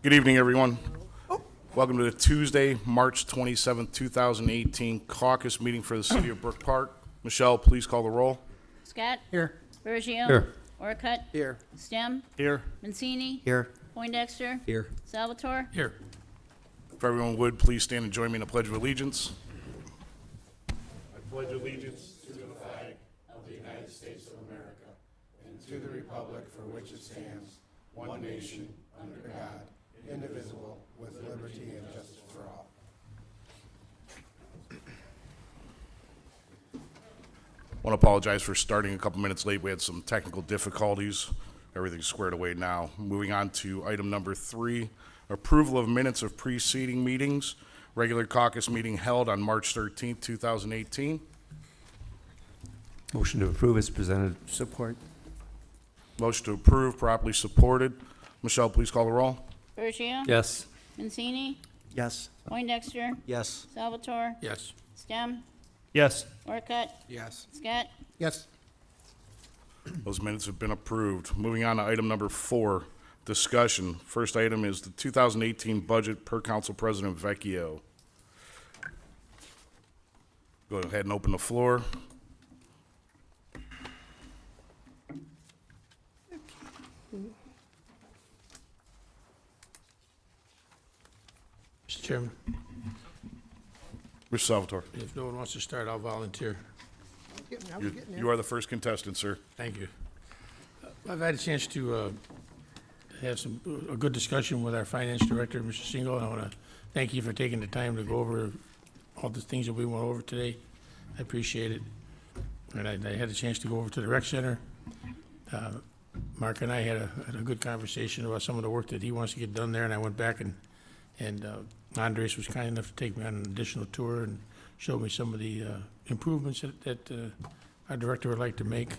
Good evening, everyone. Welcome to the Tuesday, March 27th, 2018 caucus meeting for the City of Brook Park. Michelle, please call the roll. Scott. Here. Bergio. Here. Orcutt. Here. Stem. Here. Mancini. Here. Poindexter. Here. Salvatore. Here. If everyone would, please stand and join me in the Pledge of Allegiance. I pledge allegiance to the flag of the United States of America and to the republic for which it stands, one nation, under God, indivisible, with liberty and justice for all. I want to apologize for starting a couple minutes late. We had some technical difficulties. Everything's squared away now. Moving on to item number 3, approval of minutes of preceding meetings. Regular caucus meeting held on March 13th, 2018. Motion to approve is presented. Support. Motion to approve, properly supported. Michelle, please call the roll. Bergio. Yes. Mancini. Yes. Poindexter. Yes. Salvatore. Yes. Stem. Yes. Orcutt. Yes. Scott. Yes. Those minutes have been approved. Moving on to item number 4, discussion. First item is the 2018 budget per Council President Vecchio. Go ahead and open the floor. Mr. Chairman, Mr. Salvatore, if no one wants to start, I'll volunteer. you are the first contestant, sir. Thank you. I've had a chance to have a good discussion with our finance director, Mr. Single, and I want to thank you for taking the time to go over all the things that we went over today. I appreciate it. And I had a chance to go over to the rec center. Mark and I had a good conversation about some of the work that he wants to get done there, and I went back and Andres was kind enough to take me on an additional tour and show me some of the improvements that our director would like to make.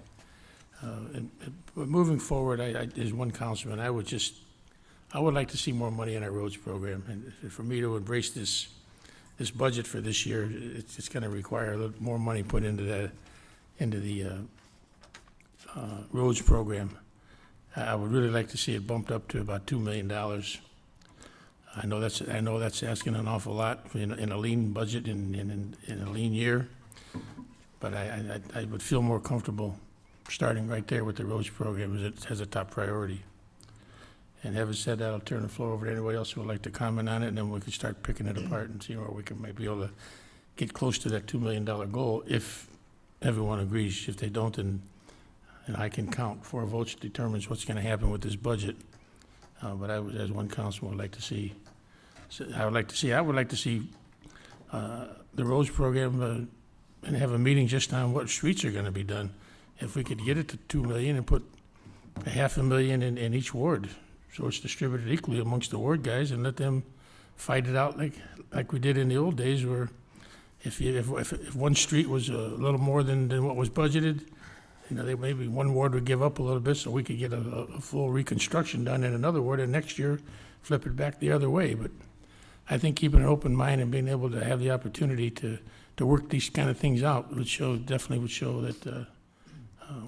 But moving forward, as one councilman, I would like to see more money in our roads program. And for me to embrace this budget for this year, it's going to require a little more money put into the roads program. I would really like to see it bumped up to about $2 million. I know that's asking an awful lot in a lean budget in a lean year, but I would feel more comfortable starting right there with the roads program as a top priority. And having said that, I'll turn the floor over to anybody else who would like to comment on it, and then we can start picking it apart and see where we can maybe be able to get close to that $2 million goal if everyone agrees. If they don't, then I can count 4 votes determines what's going to happen with this budget. But I, as one councilman, would like to see. I would like to see the roads program and have a meeting just on what streets are going to be done. If we could get it to $2 million and put $500,000 in each ward, so it's distributed equally amongst the ward guys, and let them fight it out like we did in the old days, where if one street was a little more than what was budgeted, maybe one ward would give up a little bit so we could get a full reconstruction done in another ward, and next year flip it back the other way. But I think keeping an open mind and being able to have the opportunity to work these kind of things out definitely would show that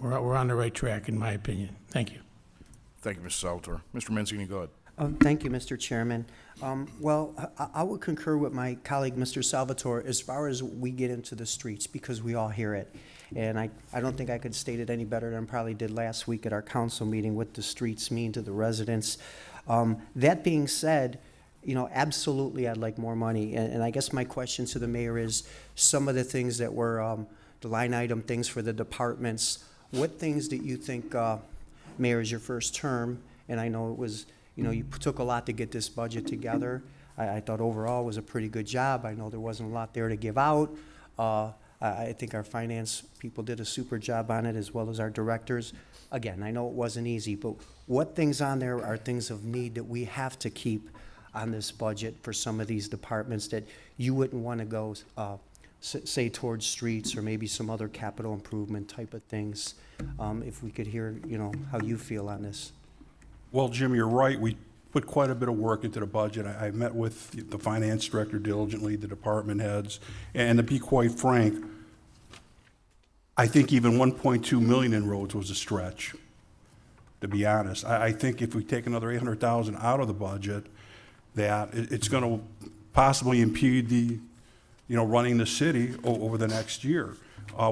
we're on the right track, in my opinion. Thank you. Thank you, Mr. Salvatore. Mr. Mancini, go ahead. Thank you, Mr. Chairman. Well, I would concur with my colleague, Mr. Salvatore, as far as we get into the streets, because we all hear it. And I don't think I could state it any better than I probably did last week at our council meeting, what the streets mean to the residents. That being said, absolutely I'd like more money. And I guess my question to the mayor is some of the things that were the line item things for the departments. What things do you think, Mayor, is your first term? And I know it was, you took a lot to get this budget together. I thought overall it was a pretty good job. I know there wasn't a lot there to give out. I think our finance people did a super job on it, as well as our directors. Again, I know it wasn't easy, but what things on there are things of need that we have to keep on this budget for some of these departments that you wouldn't want to go, say, towards streets or maybe some other capital improvement type of things? If we could hear, how you feel on this. Well, Jim, you're right. We put quite a bit of work into the budget. I met with the finance director diligently, the department heads, and to be quite frank, I think even 1.2 million in roads was a stretch. to be honest. I think if we take another 800,000 out of the budget, that it's going to possibly impede the, running the city over the next year.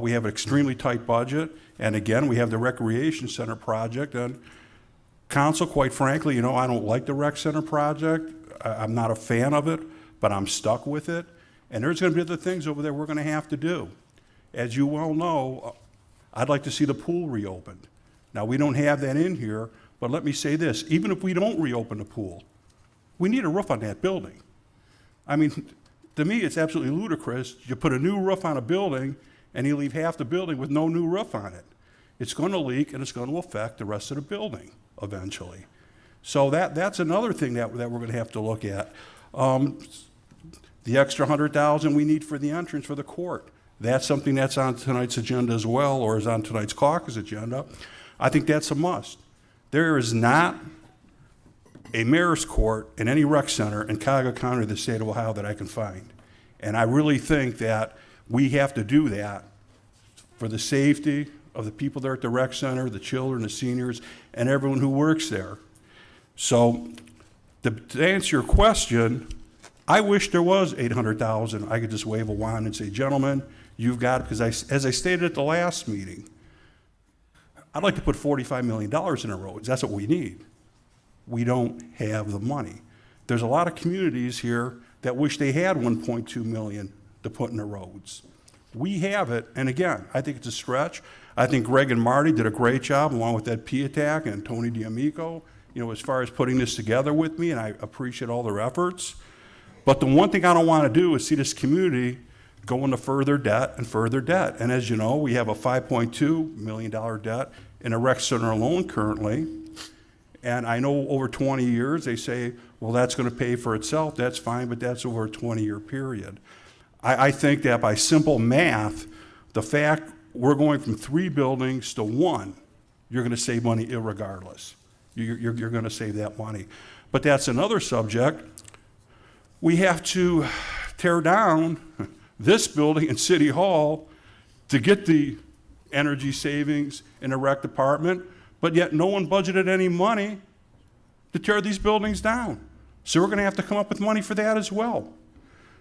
We have an extremely tight budget, and again, we have the recreation center project, and council, quite frankly, I don't like the rec center project. I'm not a fan of it, but I'm stuck with it, and there's going to be other things over there we're going to have to do. As you well know, I'd like to see the pool reopened. Now, we don't have that in here, but let me say this, even if we don't reopen the pool, we need a roof on that building. I mean, to me, it's absolutely ludicrous. You put a new roof on a building, and you leave half the building with no new roof on it. It's going to leak, and it's going to affect the rest of the building eventually. So that's another thing that we're going to have to look at. The extra 100,000 we need for the entrance for the court. That's something that's on tonight's agenda as well, or is on tonight's caucus agenda. I think that's a must. There is not a mayor's court in any rec center in Cuyahoga County or the state of Ohio that I can find. And I really think that we have to do that for the safety of the people there at the rec center, the children, the seniors, and everyone who works there. So to answer your question, I wish there was 800,000. I could just wave a wand and say, gentlemen, you've got it, because as I stated at the last meeting, I'd like to put $45 million in the roads. That's what we need. We don't have the money. There's a lot of communities here that wish they had 1.2 million to put in the roads. We have it, and again, I think it's a stretch. I think Greg and Marty did a great job, along with Ed Piatak and Tony D'Amico, as far as putting this together with me, and I appreciate all their efforts. But the one thing I don't want to do is see this community go into further debt and further debt. And as you know, we have a $5.2 million debt in a rec center alone currently. And I know over 20 years they say, well, that's going to pay for itself. That's fine, but that's over a 20-year period. I think that by simple math, the fact we're going from 3 buildings to 1, you're going to save money irregardless. You're going to save that money. But that's another subject. We have to tear down this building in City Hall to get the energy savings in the rec department, but yet no one budgeted any money to tear these buildings down. So we're going to have to come up with money for that as well.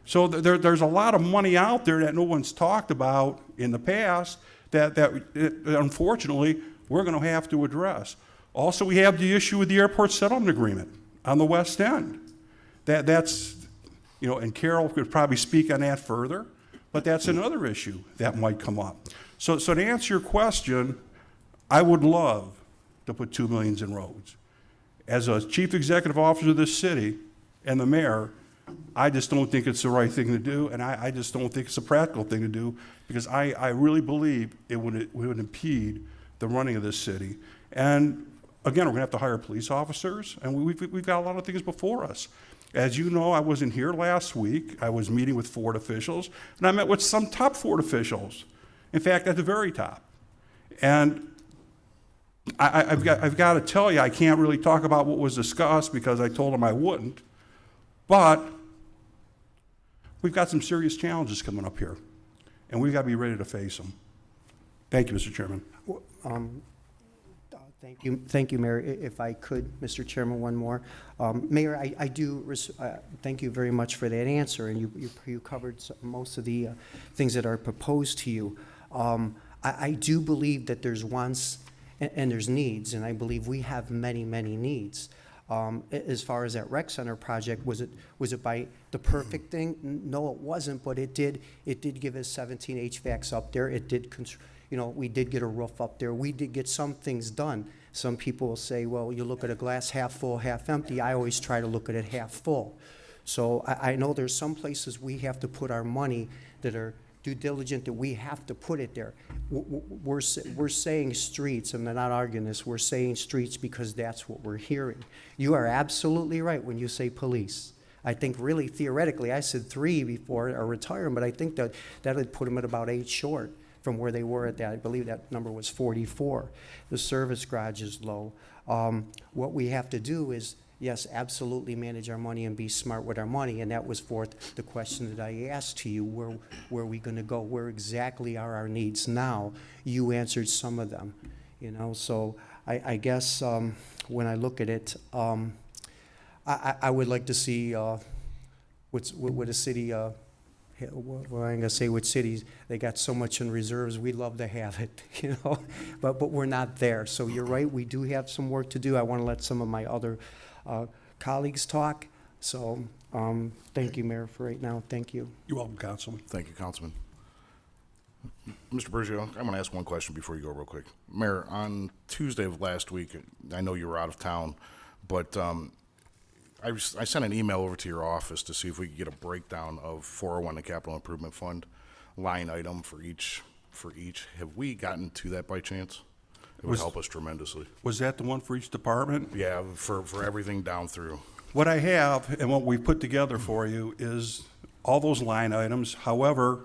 So there's a lot of money out there that no one's talked about in the past that unfortunately we're going to have to address. Also, we have the issue with the airport settlement agreement on the west end. That's, and Carol could probably speak on that further, but that's another issue that might come up. So to answer your question, I would love to put $2 million in roads. As a chief executive officer of this city and the mayor, I just don't think it's the right thing to do, and I just don't think it's a practical thing to do, because I really believe it would impede the running of this city. And again, we're going to have to hire police officers, and we've got a lot of things before us. As you know, I wasn't here last week. I was meeting with Ford officials, and I met with some top Ford officials. In fact, at the very top. And I've got to tell you, I can't really talk about what was discussed because I told them I wouldn't. But we've got some serious challenges coming up here, and we've got to be ready to face them. Thank you, Mr. Chairman. Thank you, Mayor. If I could, Mr. Chairman, one more. Mayor, I do thank you very much for that answer, and you covered most of the things that are proposed to you. I do believe that there's wants and there's needs, and I believe we have many, many needs. As far as that rec center project, was it by the perfect thing? No, it wasn't, but it did give us 17 HVACs up there. It did, we did get a roof up there. We did get some things done. Some people will say, well, you look at a glass half full, half empty. I always try to look at it half full. So I know there's some places we have to put our money that are due diligent, that we have to put it there. We're saying streets, and I'm not arguing this, we're saying streets because that's what we're hearing. You are absolutely right when you say police. I think really theoretically, I said 3 before our retirement, but I think that would put them at about 8 short from where they were at that. I believe that number was 44. The service garage is low. What we have to do is, yes, absolutely manage our money and be smart with our money, and that was forth the question that I asked to you, where are we going to go? Where exactly are our needs now? You answered some of them, so I guess when I look at it, I would like to see what a city, well, I'm gonna say which cities, they got so much in reserves, we'd love to have it, you know, but we're not there. So you're right, we do have some work to do. I want to let some of my other colleagues talk. So thank you, Mayor, for right now. Thank you. You're welcome, Councilman. Thank you, Councilman. Mr. Bergio, I'm going to ask one question before you go real quick. Mayor, on Tuesday of last week, I know you were out of town, but I sent an email over to your office to see if we could get a breakdown of 401, the Capital Improvement Fund, line item for each. Have we gotten to that by chance? It would help us tremendously. Was that the one for each department? Yeah, for everything down through. What I have and what we put together for you is all those line items. However,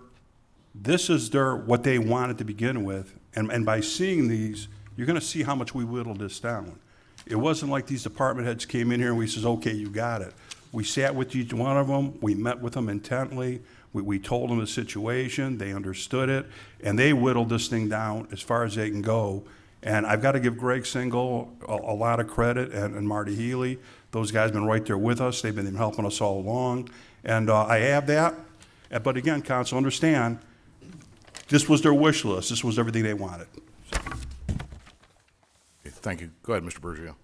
this is what they wanted to begin with. And by seeing these, you're going to see how much we whittled this down. It wasn't like these department heads came in here and we says, okay, you got it. We sat with each one of them. We met with them intently. We told them the situation. They understood it. And they whittled this thing down as far as they can go. And I've got to give Greg Single a lot of credit and Marty Healy. Those guys have been right there with us. They've been helping us all along. And I have that. But again, Council, understand, this was their wish list. This was everything they wanted. Thank you. Go ahead, Mr. Bergio.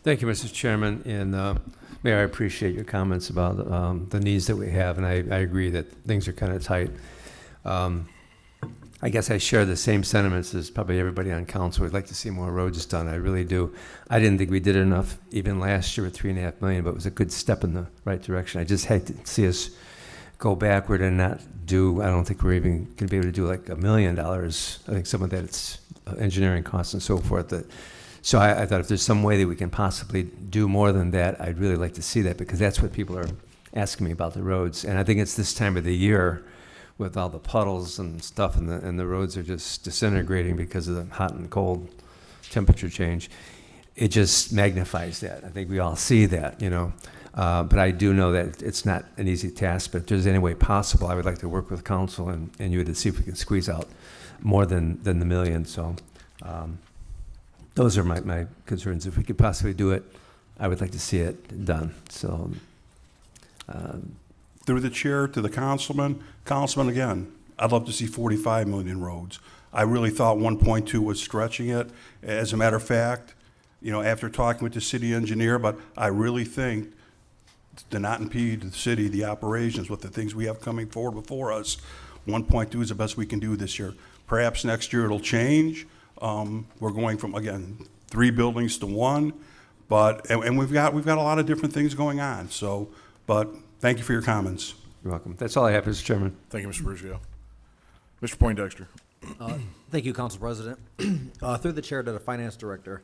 Thank you, Mr. Chairman, and Mayor, I appreciate your comments about the needs that we have, and I agree that things are kind of tight. I guess I share the same sentiments as probably everybody on council. We'd like to see more roads done. I really do. I didn't think we did enough even last year with $3.5 million, but it was a good step in the right direction. I just hate to see us go backward and not do. I don't think we're even going to be able to do like $1 million. I think some of that it's engineering costs and so forth. So I thought if there's some way that we can possibly do more than that, I'd really like to see that, because that's what people are asking me about the roads. And I think it's this time of the year with all the puddles and stuff, and the roads are just disintegrating because of the hot and cold temperature change. It just magnifies that. I think we all see that, you know. But I do know that it's not an easy task, but if there's any way possible, I would like to work with council and you to see if we can squeeze out more than the $1 million. So those are my concerns. If we could possibly do it, I would like to see it done. So Through the chair to the councilman, again, I'd love to see 45 million roads. I really thought 1.2 was stretching it. As a matter of fact, you know, after talking with the city engineer, but I really think to not impede the city, the operations, with the things we have coming forward before us, 1.2 is the best we can do this year. Perhaps next year it'll change. We're going from, again, 3 buildings to 1, but and we've got a lot of different things going on. So, but thank you for your comments. you're welcome. That's all I have, Mr. Chairman. Thank you, Mr. Bergio. Mr. Poindexter. Thank you, Council President. Through the chair to the Finance Director,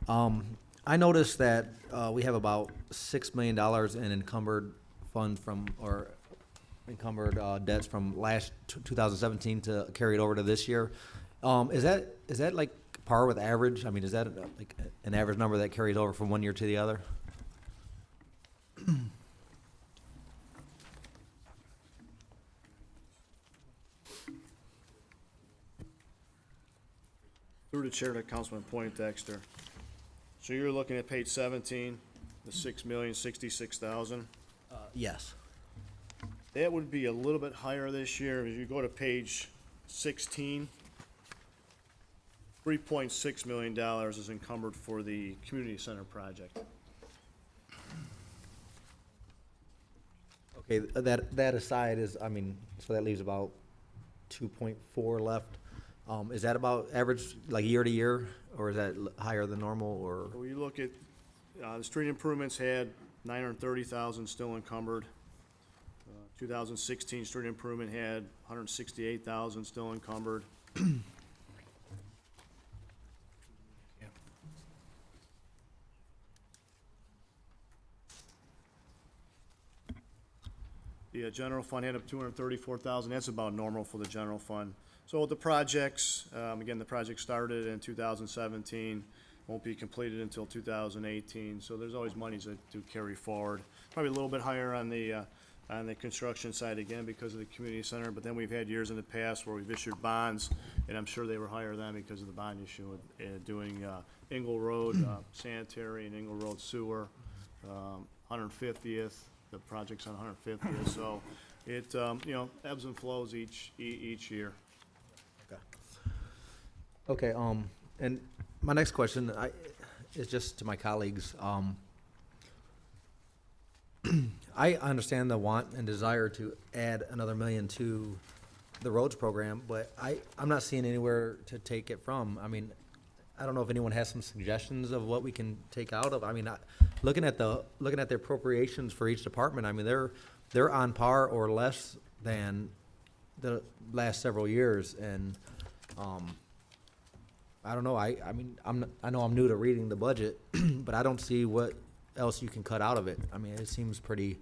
I noticed that we have about $6 million in encumbered funds or encumbered debts from last 2017 to carry it over to this year. Is that like par with average? I mean, is that like an average number that carries over from one year to the other? Through the chair to Councilman Poindexter. So you're looking at page 17, the $6,066,000. Yes. That would be a little bit higher this year. If you go to page 16, $3.6 million is encumbered for the community center project. Okay, that aside is, I mean, so that leaves about 2.4 left. Is that about average, like year to year, or is that higher than normal, or? So you look at, the street improvements had $930,000 still encumbered. 2016 street improvement had $168,000 still encumbered. The general fund had up $234,000. That's about normal for the general fund. So with the projects, again, the project started in 2017, won't be completed until 2018. So there's always monies that do carry forward. Probably a little bit higher on the on the construction side again because of the community center, but then we've had years in the past where we've issued bonds, and I'm sure they were higher then because of the bond issue, doing Ingle Road sanitary and Ingle Road sewer, 150th, the project's on 150th, so it, ebbs and flows each year. Okay, and my next question, is just to my colleagues. I understand the want and desire to add another million to the roads program, but I'm not seeing anywhere to take it from. I mean, I don't know if anyone has some suggestions of what we can take out of. I mean, looking at the appropriations for each department, I mean, they're on par or less than the last several years, and I don't know. I mean, I know I'm new to reading the budget, but I don't see what else you can cut out of it. I mean, it seems pretty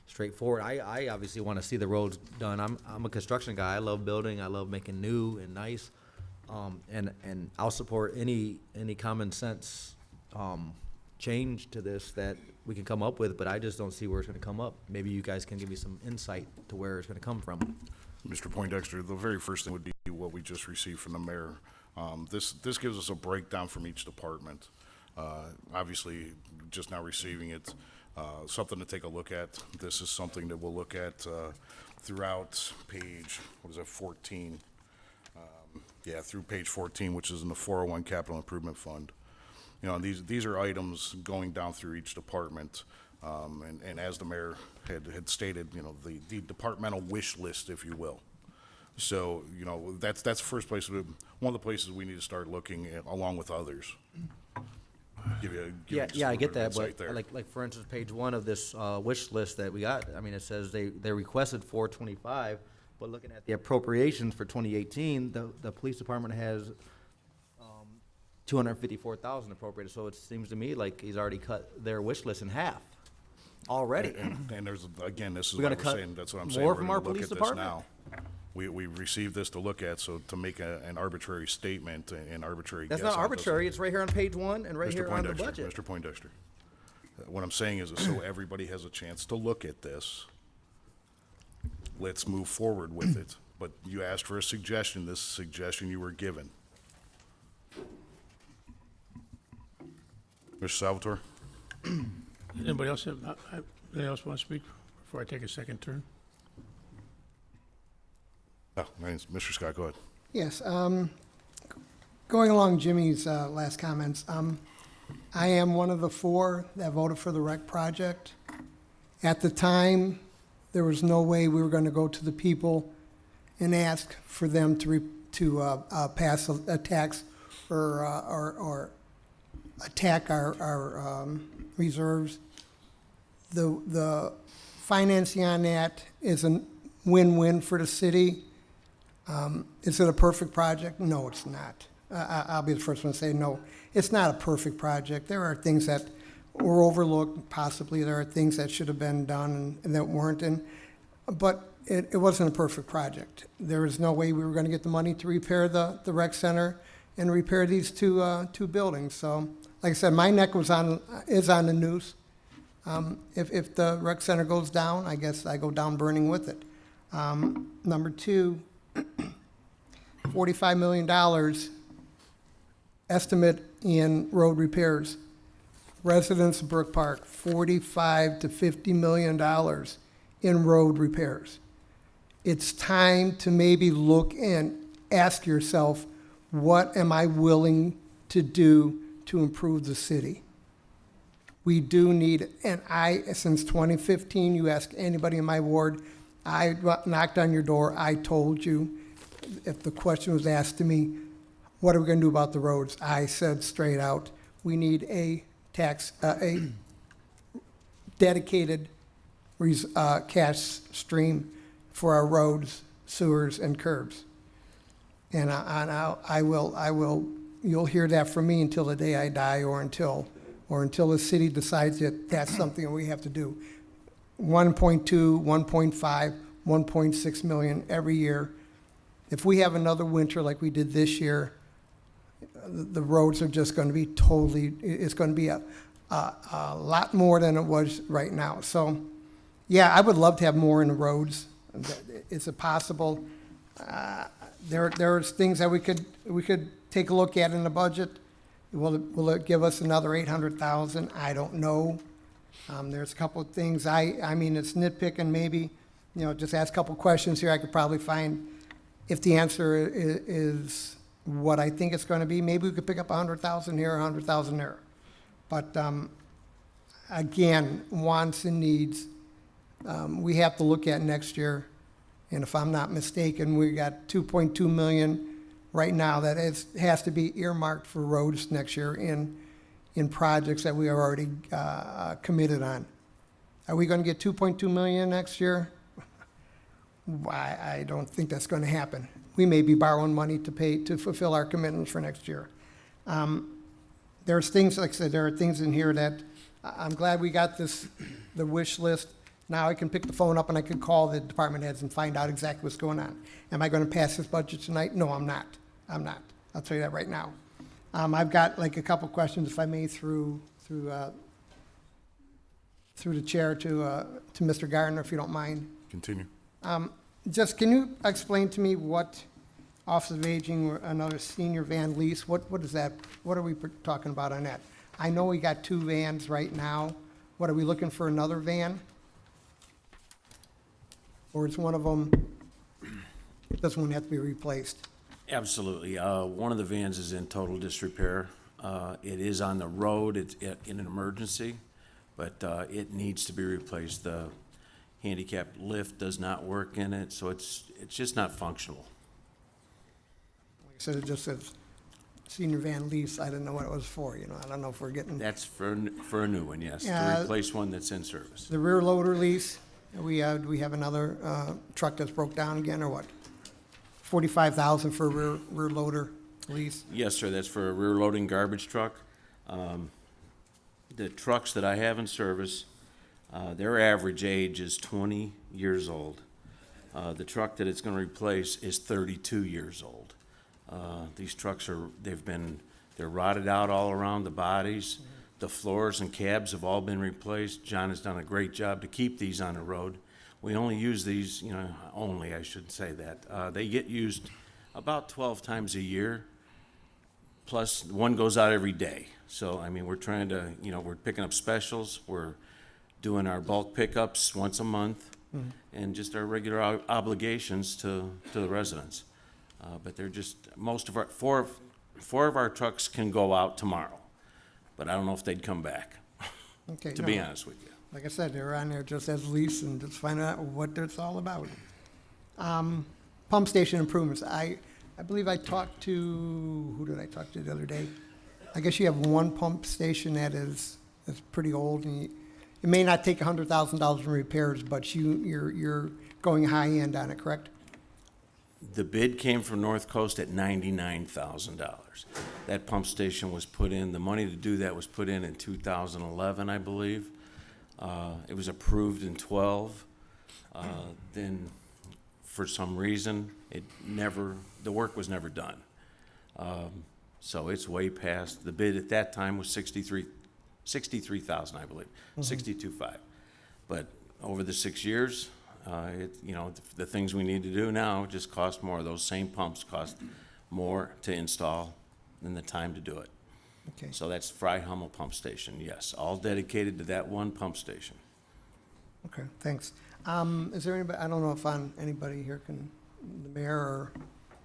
straightforward. I obviously want to see the roads done. I'm a construction guy. I love building. I love making new and nice. And I'll support any common sense change to this that we can come up with, but I just don't see where it's going to come up. Maybe you guys can give me some insight to where it's going to come from. Mr. Poindexter, the very first thing would be what we just received from the mayor. This gives us a breakdown from each department. Obviously, just now receiving it, something to take a look at. This is something that we'll look at throughout page, 14? Through page 14, which is in the 401 Capital Improvement Fund. You know, these are items going down through each department. And as the mayor had stated, you know, the departmental wish list, if you will. So, you know, that's the first place, one of the places we need to start looking at, along with others. Give you just Yeah, a I get little that, insight but there. like for instance, page 1 of this wish list that we got, I mean, it says they requested 425, but looking at the appropriations for 2018, the police department has 254,000 appropriated, so it seems to me like he's already cut their wish list in half already. And there's, again, this is We're what gonna we're cut saying, that's what I'm saying. more We're from gonna our look police at this department? now. We received this to look at, so to make an arbitrary statement and arbitrary guess. That's not on this- arbitrary, it's right here on page 1 and right Mr. here on the Poindexter, budget. Mr. Poindexter, what I'm saying is, so everybody has a chance to look at this, let's move forward with it. But you asked for a suggestion, this suggestion you were given. Mr. Salvatore? Anybody else want to speak before I take a second turn? Oh, my name's Mr. Scott, go ahead. Yes, going along Jimmy's last comments, I am one of the 4 that voted for the rec project. At the time, there was no way we were going to go to the people and ask for them to pass a tax or attack our reserves. The financing on that is a win-win for the city. Is it a perfect project? No, it's not. I'll be the first one to say no. It's not a perfect project. There are things that were overlooked, possibly. There are things that should have been done and that weren't. But it wasn't a perfect project. There was no way we were going to get the money to repair the rec center and repair these two buildings. So, like I said, my neck is on the noose. If the rec center goes down, I guess I go down burning with it. Number 2, $45 million estimate in road repairs. Residents of Brook Park, $45 to $50 million in road repairs. It's time to maybe look and ask yourself, what am I willing to do to improve the city? We do need it. And since 2015, you ask anybody in my ward, I knocked on your door, I told you, if the question was asked to me, what are we going to do about the roads? I said straight out, we need a dedicated cash stream for our roads, sewers, and curbs. And I will, you'll hear that from me until the day I die, or until the city decides that that's something we have to do. 1.2, 1.5, 1.6 million every year. If we have another winter like we did this year, the roads are just going to be it's going to be a lot more than it was right now. So Yeah, I would love to have more in the roads. Is it possible? There's things that we could take a look at in the budget. Will it give us another 800,000? I don't know. There's a couple of things, I mean, it's nitpicking maybe, just ask a couple of questions here, I could probably find, if the answer is what I think it's gonna be, maybe we could pick up 100,000 here, 100,000 there. But, again, wants and needs, we have to look at next year. And if I'm not mistaken, we got 2.2 million right now that has to be earmarked for roads next year in projects that we are already committed on. Are we going to get 2.2 million next year? I don't think that's going to happen. We may be borrowing money to fulfill our commitments for next year. There's things, like I said, there are things in here that I'm glad we got the wish list. Now I can pick the phone up and I can call the department heads and find out exactly what's going on. Am I going to pass this budget tonight? No, I'm not. I'm not. I'll tell you that right now. I've got like a couple questions, if I may, through the chair to Mr. Gardner, if you don't mind. Continue. Just, can you explain to me what Office of Aging, or another senior van lease, what is that? What are we talking about on that? I know we got 2 vans right now. What, are we looking for another van? Or is one of them, does one have to be replaced? Absolutely. One of the vans is in total disrepair. It is on the road, it's in an emergency, but it needs to be replaced. The handicap lift does not work in it, so it's just not functional. Like I said, it just says senior van lease. I didn't know what it was for, I don't know if we're getting That's for a new one, yes, Yeah. to replace one that's in service. the rear loader lease. Do we have another truck that's broke down again, or what? 45,000 for a rear loader lease? Yes, sir, that's for a rear loading garbage truck. The trucks that I have in service, their average age is 20 years old. The truck that it's gonna replace is 32 years old. These trucks they're rotted out all around the bodies. The floors and cabs have all been replaced. John has done a great job to keep these on the road. We only use these, I shouldn't say that. They get used about 12 times a year, plus one goes out every day. So, we're trying to, we're picking up specials. We're doing our bulk pickups once a month, and just our regular obligations to the residents. But they're just, most of our, four of our trucks can go out tomorrow, but I don't know if they'd come back, Okay. to no. be honest with you. Like I said, they were on there just as lease and just finding out what it's all about. Pump station improvements. I believe I talked to, who did I talk to the other day? I guess you have one pump station that's pretty old, and it may not take $100,000 in repairs, but you're going high end on it, correct? The bid came from North Coast at $99,000. That pump station was put in, the money to do that was put in 2011, I believe. It was approved in 12. Then, for some reason, the work was never done. So it's way past, the bid at that time was 63,000, I believe, 62.5. But over the 6 years, the things we need to do now just cost more. Those same pumps cost more to install than the time to do it. Okay. So that's Fry Hummel Pump Station, yes, all dedicated to that one pump station. Okay, thanks. Is there anybody, I don't know if anybody here can, the mayor or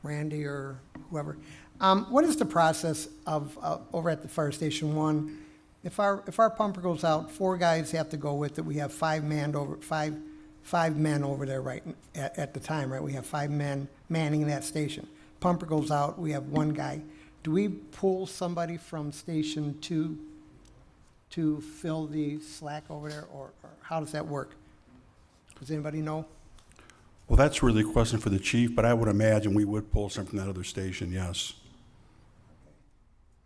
Randy or whoever. What is the process of, over at the fire station 1? If our pumper goes out, 4 guys have to go with it. We have 5 men over there right at the time, right? We have 5 men manning that station. Pumper goes out, we have 1 guy. Do we pull somebody from station 2 to fill the slack over there, or how does that work? Does anybody know? Well, that's really a question for the chief, but I would imagine we would pull something from that other station, yes.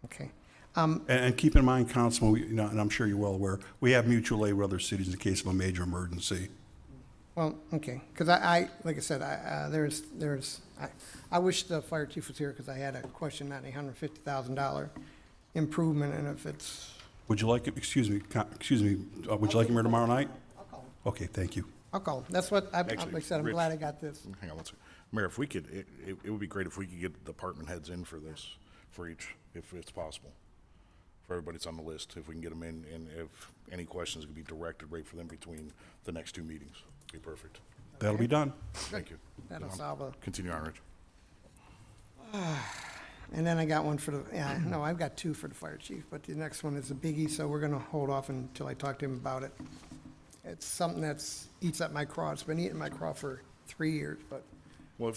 Okay. And keep in mind, Councilman, and I'm sure you're well aware, we have mutual aid with other cities in case of a major emergency. Well, okay, because I like I said, I wish the fire chief was here because I had a question on $150,000 improvement, and if it's. Would you like, excuse me, would you like him here tomorrow night? Okay, thank you. I'll call him. That's what, like Actually, I said, I'm Rich. glad I got this. Hang on one second. Mayor, if we could, it would be great if we could get department heads in for this, for each, if it's possible. For everybody that's on the list, if we can get them in, and if any questions could be directed right for them between the next two meetings. Be perfect. That'll be done. Thank you. That'll solve a, Continue on, Rich. and then I got one for the, yeah, no, I've got two for the fire chief, but the next one is a biggie, so we're gonna hold off until I talk to him about it. It's something that's, eats at my craw. It's been eating my craw for 3 years, but Well,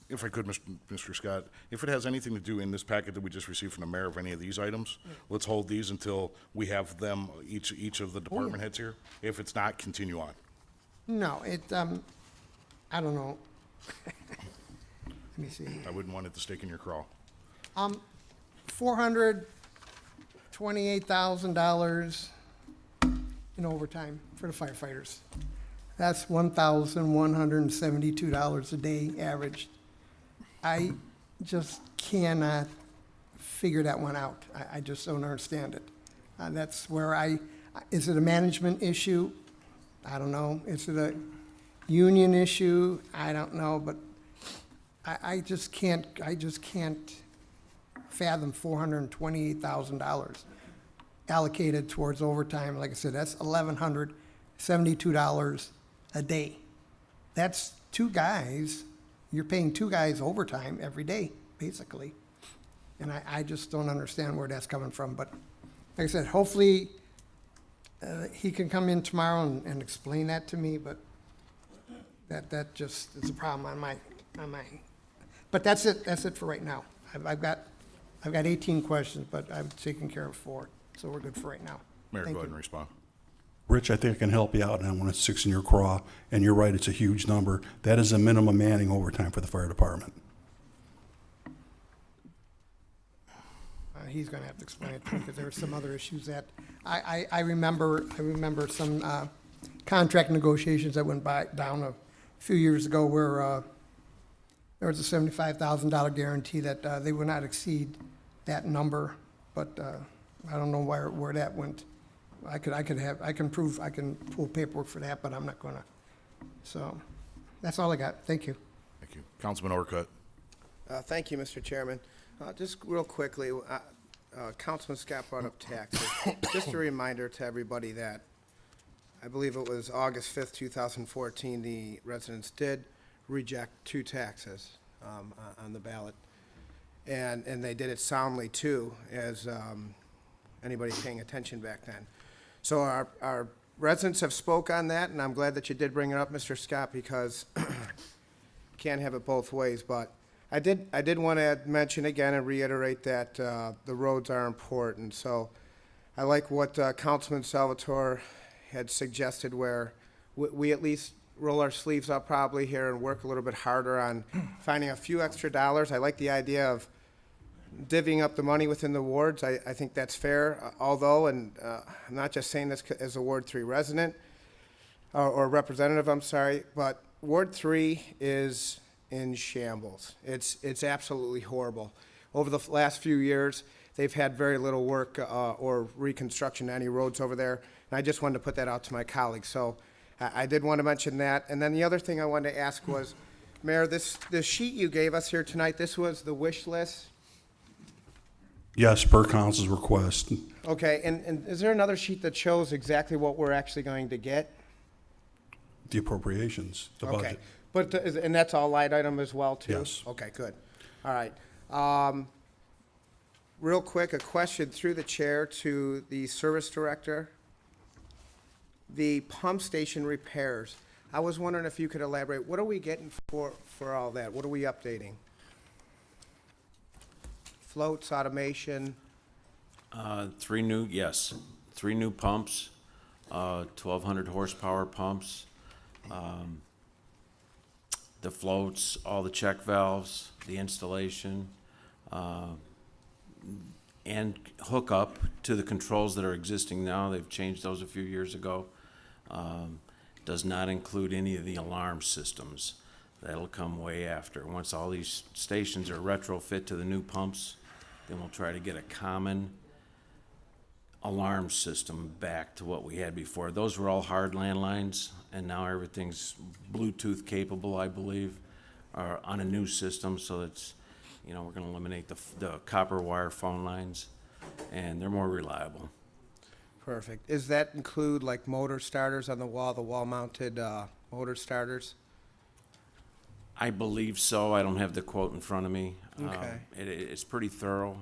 if I could, Mr. Scott, if it has anything to do in this packet that we just received from the mayor of any of these items, let's hold these until we have them, each of the department heads here. If it's not, continue on. no, I don't know. Let me see. I wouldn't want it to stick in your craw. $428,000 in overtime for the firefighters. That's $1,172 a day average. I just cannot figure that one out. I just don't understand it. That's where is it a management issue? I don't know. Is it a union issue? I don't know, but I just can't fathom $428,000 allocated towards overtime. Like I said, that's $1,172 a day. That's two guys, you're paying two guys overtime every day, basically. And I just don't understand where that's coming from, but like I said, hopefully, he can come in tomorrow and explain that to me, but that just is a problem on my, but that's it for right now. I've got 18 questions, but I've taken care of 4, so we're good for right now. Mayor, Thank go ahead you. and respond. Rich, I think I can help you out on when it sticks in your craw, and you're right, it's a huge number. That is a minimum manning overtime for the fire department. He's gonna have to explain it to me, because there were some other issues that, I remember some, contract negotiations that went down a few years ago where, there was a $75,000 guarantee that, they would not exceed that number, but, I don't know where that went. I can pull paperwork for that, but I'm not gonna. So, that's all I got. Thank you. Thank you. Councilman Orcutt. Thank you, Mr. Chairman. Just real quickly, Councilman Scott brought up taxes. Just a reminder to everybody that I believe it was August 5th, 2014, the residents did reject 2 taxes on the ballot. And they did it soundly, too, as anybody paying attention back then. So our residents have spoke on that, and I'm glad that you did bring it up, Mr. Scott, because can't have it both ways. But I did want to mention again and reiterate that the roads are important. So I like what Councilman Salvatore had suggested, where we at least roll our sleeves up probably here and work a little bit harder on finding a few extra dollars. I like the idea of divvying up the money within the wards. I think that's fair, although, and I'm not just saying this as a Ward 3 resident, or representative, I'm sorry, but Ward 3 is in shambles. It's absolutely horrible. Over the last few years, they've had very little work or reconstruction on any roads over there, and I just wanted to put that out to my colleagues. So I did want to mention that. And then the other thing I wanted to ask was, Mayor, this sheet you gave us here tonight, this was the wish list? Yes, per council's request. Okay, and is there another sheet that shows exactly what we're actually going to get? The appropriations, the Okay, budget. but, and that's all light item as well, too? Yes. Okay, good. All right. Real quick, a question through the chair to the service director. The pump station repairs, I was wondering if you could elaborate, what are we getting for all that? What are we updating? Floats, automation? 3 new pumps, 1,200 horsepower pumps, the floats, all the check valves, the installation, and hook up to the controls that are existing now. They've changed those a few years ago. Does not include any of the alarm systems. That'll come way after. Once all these stations are retrofit to the new pumps, then we'll try to get a common alarm system back to what we had before. Those were all hard landlines, and now everything's Bluetooth capable, I believe, or on a new system, so it's, you know, we're gonna eliminate the copper wire phone lines, and they're more reliable. Perfect. Does that include like motor starters on the wall-mounted motor starters? I believe so. I don't have the quote in front of me. Okay. It's pretty thorough.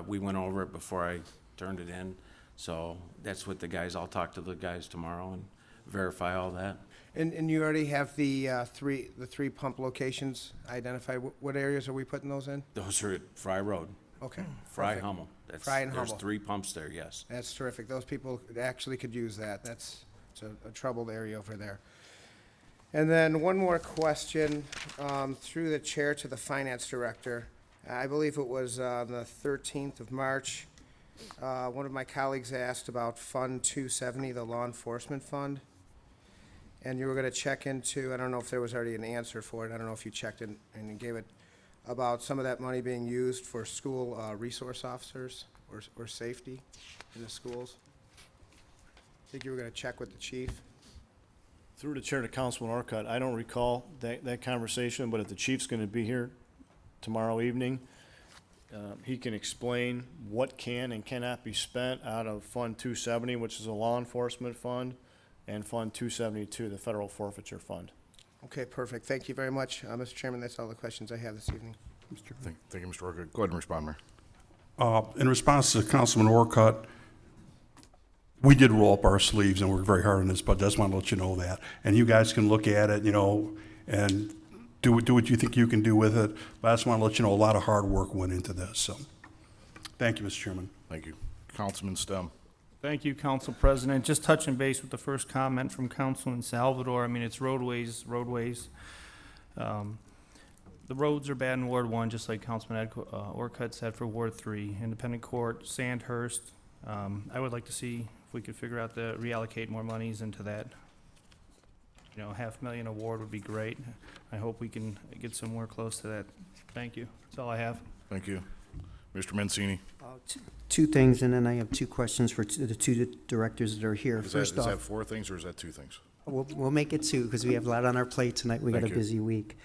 We went over it before I turned it in, so that's what the guys, I'll talk to the guys tomorrow and verify all that. And you already have the three pump locations identified. What areas are we putting those in? Those are at Fry Road, Okay. Fry perfect. Hummel. Fry and There's Hummel. 3 pumps there, yes. That's terrific. Those people actually could use that. It's a troubled area over there. And then one more question, through the chair to the finance director. I believe it was on the 13th of March. One of my colleagues asked about Fund 270, the law enforcement fund. And you were gonna check into, I don't know if there was already an answer for it. I don't know if you checked in and you gave it, about some of that money being used for school resource officers or safety in the schools. I think you were gonna check with the chief. Through the chair to Councilman Orcutt, I don't recall that conversation, but if the chief's gonna be here tomorrow evening, he can explain what can and cannot be spent out of Fund 270, which is a law enforcement fund, and Fund 272, the federal forfeiture fund. Okay, perfect. Thank you very much. Mr. Chairman, that's all the questions I have this evening. Thank you, Mr. Orcutt. Go ahead and respond, Mayor. In response to Councilman Orcutt, we did roll up our sleeves and worked very hard on this, but I just want to let you know that. And you guys can look at it, you know, and do what you think you can do with it. But I just want to let you know a lot of hard work went into this, so. Thank you, Mr. Chairman. Thank you. Councilman Stem. Thank you, Council President. Just touching base with the first comment from Councilman Salvador. I mean, it's roadways. The roads are bad in Ward 1, just like Councilman Orcutt said for Ward 3. Independent Court, Sandhurst. I would like to see if we could figure out to reallocate more monies into that. You know, $500,000 award would be great. I hope we can get somewhere close to that. Thank you. That's all I have. Thank you. Mr. Mancini. Two things, and then I have two questions for the two directors that are here. Is First that off, 4 things or is that 2 things? we'll make it two, because we have a lot on our plate tonight. We got a Thank you. busy week.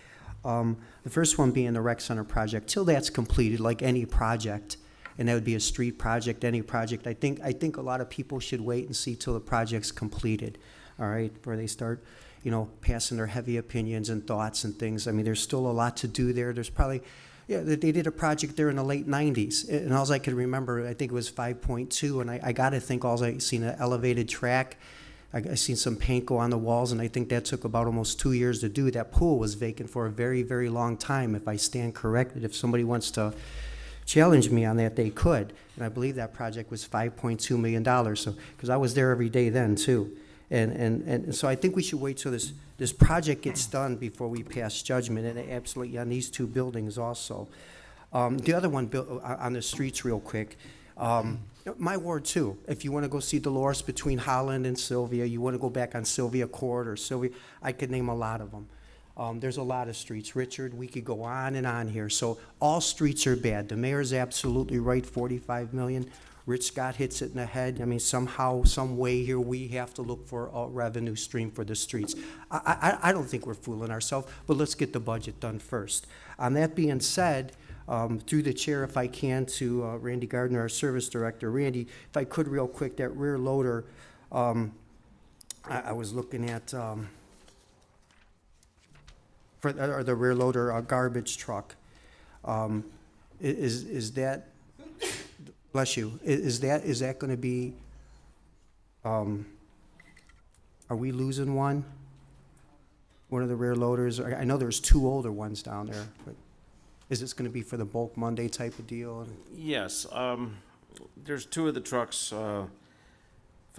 The first one being the rec center project. Till that's completed, like any project, and that would be a street project, any project, I think a lot of people should wait and see till the project's completed, all right, before they start, you know, passing their heavy opinions and thoughts and things. I mean, there's still a lot to do there. There's probably, yeah, they did a project there in the late 90s, and all I could remember, I think it was 5.2, and I got to think all I seen an elevated track. I seen some paint go on the walls, and I think that took about almost 2 years to do. That pool was vacant for a very, very long time, if I stand corrected. If somebody wants to challenge me on that, they could. And I believe that project was $5.2 million, so, because I was there every day then, too. And so I think we should wait till this project gets done before we pass judgment, and absolutely on these 2 buildings also. The other one, on the streets real quick, my ward too. If you want to go see Dolores between Holland and Sylvia, you want to go back on Sylvia Court or Sylvia, I could name a lot of them. There's a lot of streets. Richard, we could go on and on here. So all streets are bad. The mayor's absolutely right, 45 million. Rich Scott hits it in the head. I mean, somehow, some way here, we have to look for a revenue stream for the streets. I don't think we're fooling ourselves, but let's get the budget done first. On that being said, through the chair, if I can, to Randy Gardner, our service director. Randy, if I could real quick, that rear loader, I was looking at, for the rear loader garbage truck. Is that, bless you, is that going to be, are we losing one? One of the rear loaders? I know there's 2 older ones down there, but is this going to be for the bulk Monday type of deal? Yes, there's 2 of the trucks,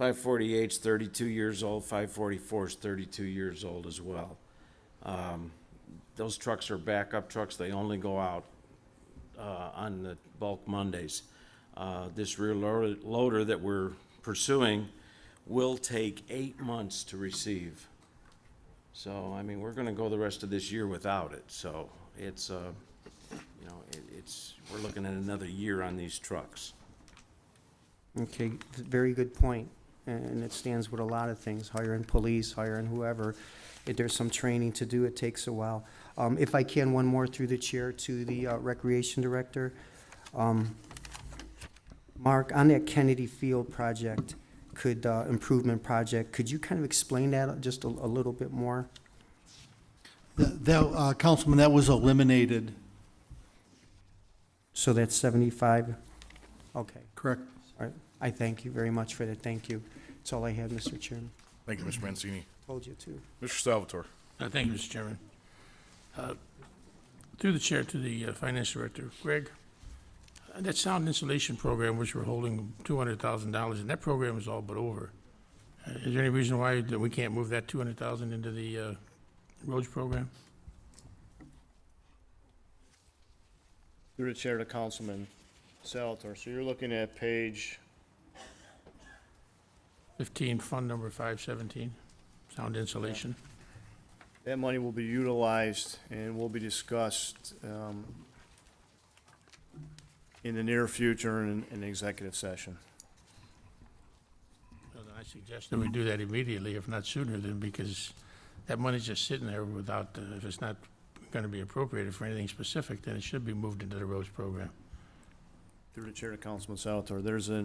548's 32 years old, 544's 32 years old as well. Those trucks are backup trucks. They only go out on the bulk Mondays. This rear loader that we're pursuing will take 8 months to receive. So, I mean, we're gonna go the rest of this year without it. So it's, you know, we're looking at another year on these trucks. Okay, very good point, and it stands with a lot of things, hiring police, hiring whoever. If there's some training to do, it takes a while. If I can, one more through the chair to the Recreation Director. Mark, on that Kennedy Field project, improvement project, could you kind of explain that just a little bit more? Councilman, that was eliminated. So that's 75? Okay, Correct. all right. I thank you very much for that, thank you. That's all I had, Mr. Chairman. Thank you, Mr. Mancini. Told you to. Mr. Salvatore. Thank you, Mr. Chairman. Through the chair to the Finance Director, Greg, that sound insulation program, which we're holding $200,000, and that program is all but over. Is there any reason why that we can't move that $200,000 into the roads program? Through the chair to Councilman Salvatore. So you're looking at page, 15, fund number 517, sound insulation. that money will be utilized and will be discussed in the near future in executive session. So then I suggest that we do that immediately, if not sooner, then, because that money's just sitting there without, if it's not gonna be appropriated for anything specific, then it should be moved into the roads program. Through the chair to Councilman Salvatore, there's a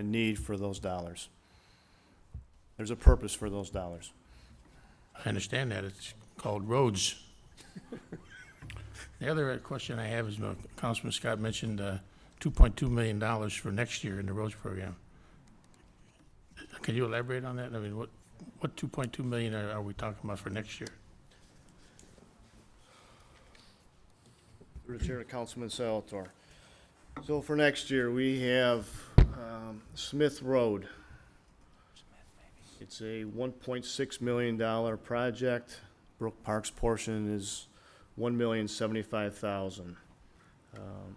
need for those dollars. There's a purpose for those dollars. I understand that, it's called roads. The other question I have is, Councilman Scott mentioned $2.2 million for next year in the roads program. Can you elaborate on that? I mean, what 2.2 million are we talking about for next year? Through the chair to Councilman Salvatore. So for next year, we have Smith Road. It's a $1.6 million project. Brook Park's portion is $1,075,000.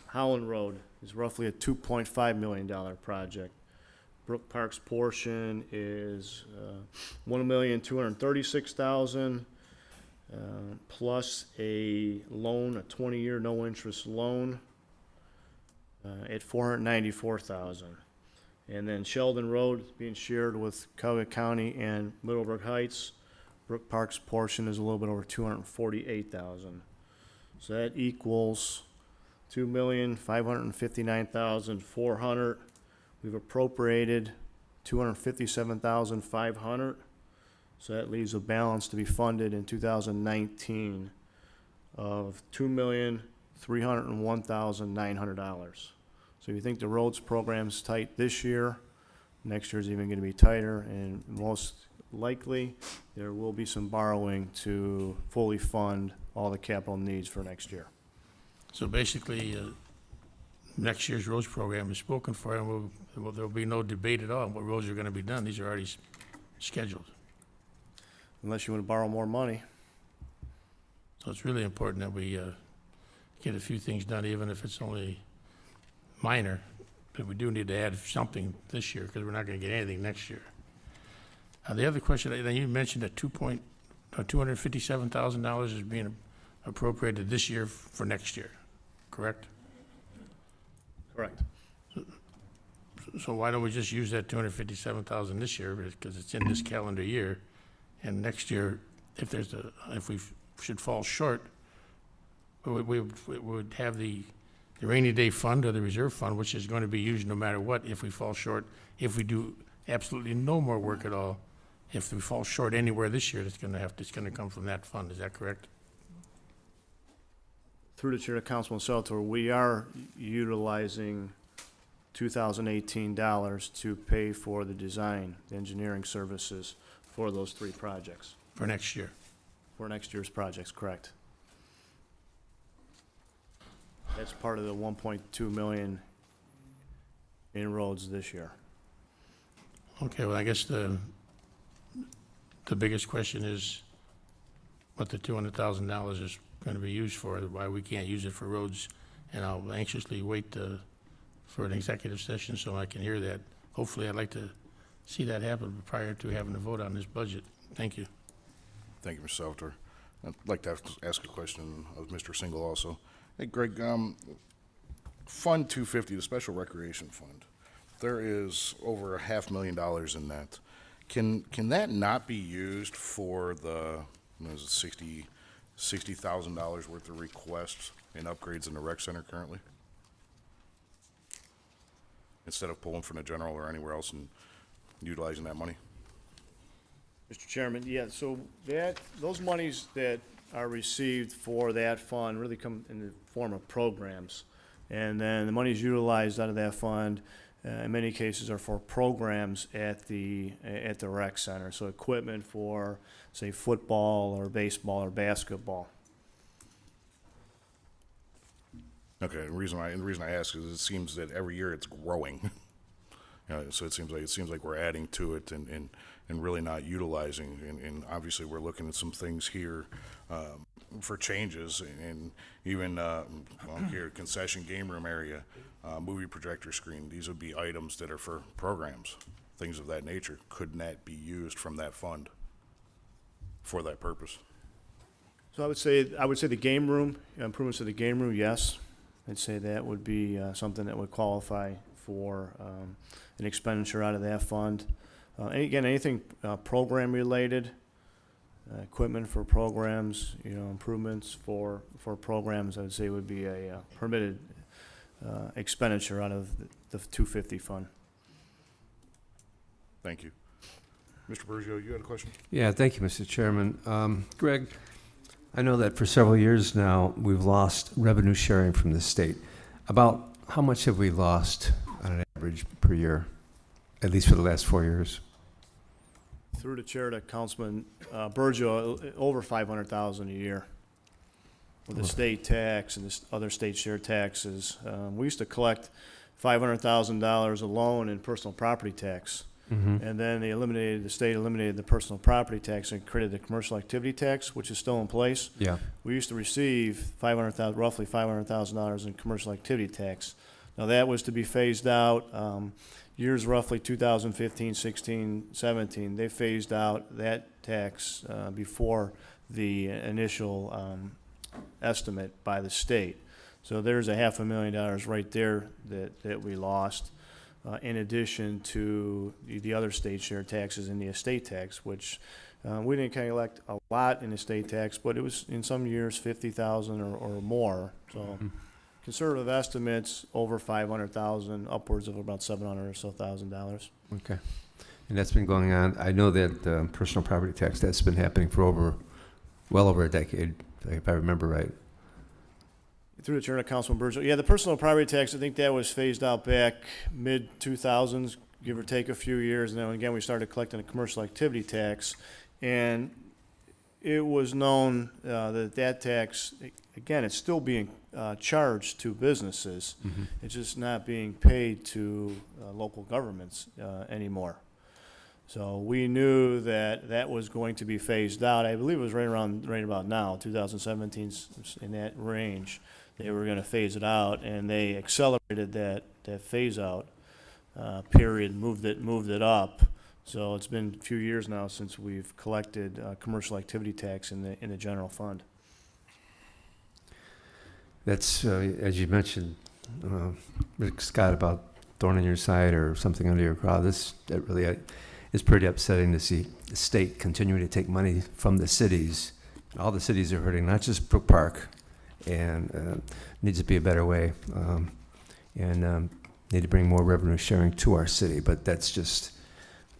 Howland Road is roughly a $2.5 million project. Brook Park's portion is $1,236,000 plus a loan, a 20-year no-interest loan at $494,000. And then Sheldon Road being shared with Caucus County and Middlebrook Heights. Brook Park's portion is a little bit over $248,000. So that equals $2,559,400. We've appropriated $257,500. So that leaves a balance to be funded in 2019 of $2,301,900. So if you think the roads program's tight this year, next year's even gonna be tighter, and most likely, there will be some borrowing to fully fund all the capital needs for next year. So basically, next year's roads program is spoken for, and there'll be no debate at all on what roads are gonna be done. These are already scheduled. Unless you wanna borrow more money. So it's really important that we get a few things done, even if it's only minor. But we do need to add something this year, because we're not gonna get anything next year. The other question, you mentioned that $257,000 is being appropriated this year for next year, correct? Correct. So why don't we just use that $257,000 this year, because it's in this calendar year, and next year, if we should fall short, we would have the rainy day fund or the reserve fund, which is going to be used no matter what if we fall short. If we do absolutely no more work at all, if we fall short anywhere this year, it's gonna come from that fund. Is that correct? Through the chair to Councilman Salvatore, we are utilizing 2018 dollars to pay for the design, the engineering services for those three projects. For next year? For next year's projects, correct. That's part of the 1.2 million in roads this year. Okay, well, I guess the biggest question is what the $200,000 is gonna be used for, why we can't use it for roads, and I'll anxiously wait for an executive session so I can hear that. Hopefully, I'd like to see that happen prior to having to vote on this budget. Thank you. Thank you, Mr. Salvatore. I'd like to ask a question of Mr. Single also. Hey, Greg, Fund 250, the Special Recreation Fund, there is over $500,000 in that. Can that not be used for the, what is it, $60,000 worth of requests and upgrades in the rec center currently? Instead of pulling from the general or anywhere else and utilizing that money? Mr. Chairman, yeah, so those monies that are received for that fund really come in the form of programs. And then the monies utilized out of that fund, in many cases, are for programs at the rec center. So equipment for, say, football or baseball or basketball. Okay, the reason I ask is it seems that every year it's growing. So it seems like we're adding to it and really not utilizing. And obviously we're looking at some things here for changes and even here concession game room area, movie projector screen. These would be items that are for programs, things of that nature. Couldn't that be used from that fund for that purpose? So I would say the game room, improvements to the game room, yes. I'd say that would be something that would qualify for an expenditure out of that fund. And again, anything program related, equipment for programs, improvements for programs, I would say would be a permitted expenditure out of the 250 fund. Thank you. Mr. Bergio, you had a question? Yeah, thank you, Mr. Chairman. Greg, I know that for several years now, we've lost revenue sharing from the state. About how much have we lost on an average per year, at least for the last 4 years? Through the chair to Councilman Bergio, over $500,000 a year with the state tax and this other state share taxes. We used to collect $500,000 alone in personal property tax. And then the state eliminated the personal property tax and created the commercial activity tax, which is still in place. Yeah. We used to receive roughly $500,000 in commercial activity tax. Now that was to be phased out, years roughly 2015, 16, 17. They phased out that tax before the initial estimate by the state. So there's $500,000 right there that we lost. In addition to the other state share taxes and the estate tax, which we didn't collect a lot in estate tax, but it was in some years $50,000 or more. So conservative estimates over $500,000, upwards of about $700,000 or so. Okay. And that's been going on. I know that personal property tax, that's been happening for well over a decade, if I remember right. Through the chair to Councilman Bergio. Yeah, the personal property tax, I think that was phased out back mid-2000s, give or take a few years. And then again, we started collecting a commercial activity tax. And it was known that tax, again, it's still being charged to businesses. It's just not being paid to local governments anymore. So we knew that was going to be phased out. I believe it was right about now, 2017, in that range. They were going to phase it out, and they accelerated that phase out period, moved it up. So it's been a few years now since we've collected commercial activity tax in the general fund. That's, as you mentioned, Rick Scott, about thorn in your side or something under your craw. That really is pretty upsetting to see the state continuing to take money from the cities. All the cities are hurting, not just Brook Park, and needs to be a better way, and need to bring more revenue sharing to our city. But that's just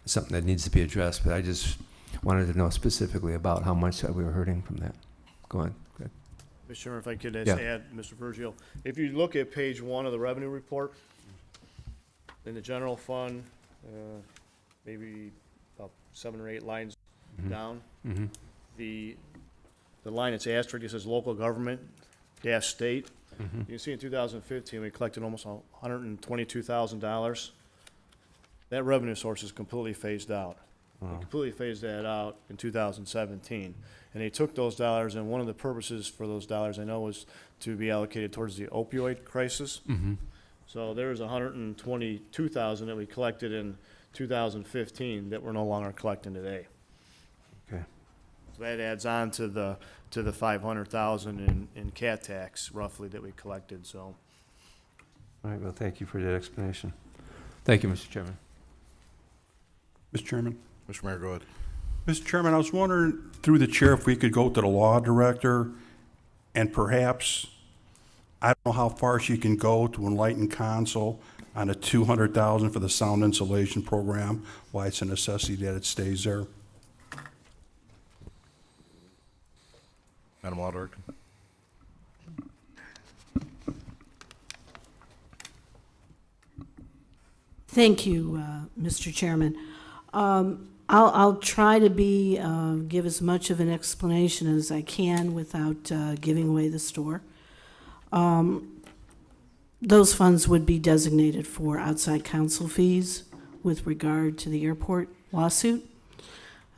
something that needs to be addressed. But I just wanted to know specifically about how much we were hurting from that. Go on. Good. Mr. Chairman, if I could just Yeah. add, Mr. Vergil, if you look at page 1 of the revenue report, in the general fund, maybe about 7 or 8 lines down, the line that's asterisk, it says local government, state. You can see in 2015, we collected almost $122,000. That revenue source is completely phased out. They completely phased that out in 2017. And they took those dollars, and one of the purposes for those dollars, I know, was to be allocated towards the opioid crisis. So there's $122,000 that we collected in 2015 that we're no longer collecting today. Okay. So that adds on to the $500,000 in cat tax roughly that we collected. So All right. Well, thank you for that explanation. Thank you, Mr. Chairman. Mr. Chairman? Mr. Mayor, go ahead. Mr. Chairman, I was wondering, through the chair, if we could go to the law director and perhaps, I don't know how far she can go to enlighten council on a $200,000 for the sound insulation program, why it's a necessity that it stays there. Madam Law Director. Thank you, Mr. Chairman. I'll try to give as much of an explanation as I can without giving away the store. Those funds would be designated for outside counsel fees with regard to the airport lawsuit.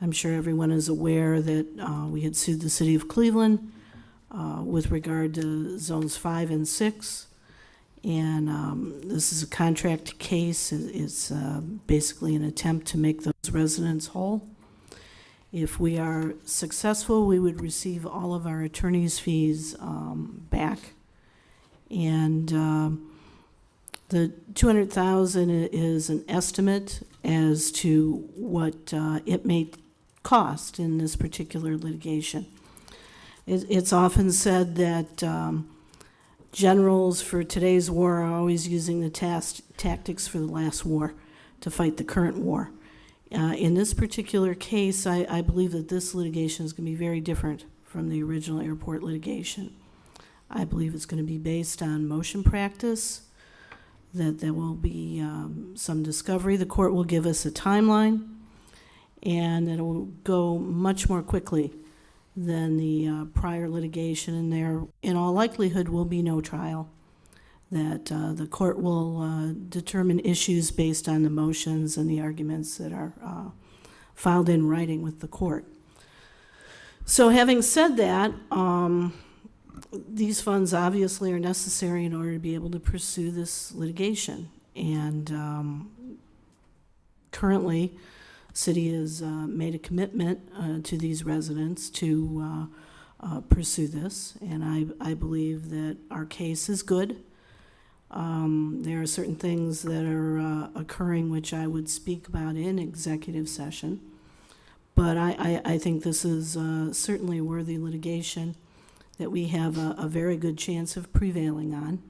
I'm sure everyone is aware that we had sued the city of Cleveland with regard to zones 5 and 6. And this is a contract case. It's basically an attempt to make those residents whole. If we are successful, we would receive all of our attorney's fees back. And the $200,000 is an estimate as to what it may cost in this particular litigation. It's often said that generals for today's war are always using the tactics for the last war to fight the current war. In this particular case, I believe that this litigation is going to be very different from the original airport litigation. I believe it's going to be based on motion practice, that there will be some discovery. The court will give us a timeline, and it will go much more quickly than the prior litigation, and there, in all likelihood, will be no trial. That the court will determine issues based on the motions and the arguments that are filed in writing with the court. So having said that, these funds obviously are necessary in order to be able to pursue this litigation. And currently, city has made a commitment to these residents to pursue this, and I believe that our case is good. There are certain things that are occurring which I would speak about in executive session, but I think this is certainly a worthy litigation that we have a very good chance of prevailing on,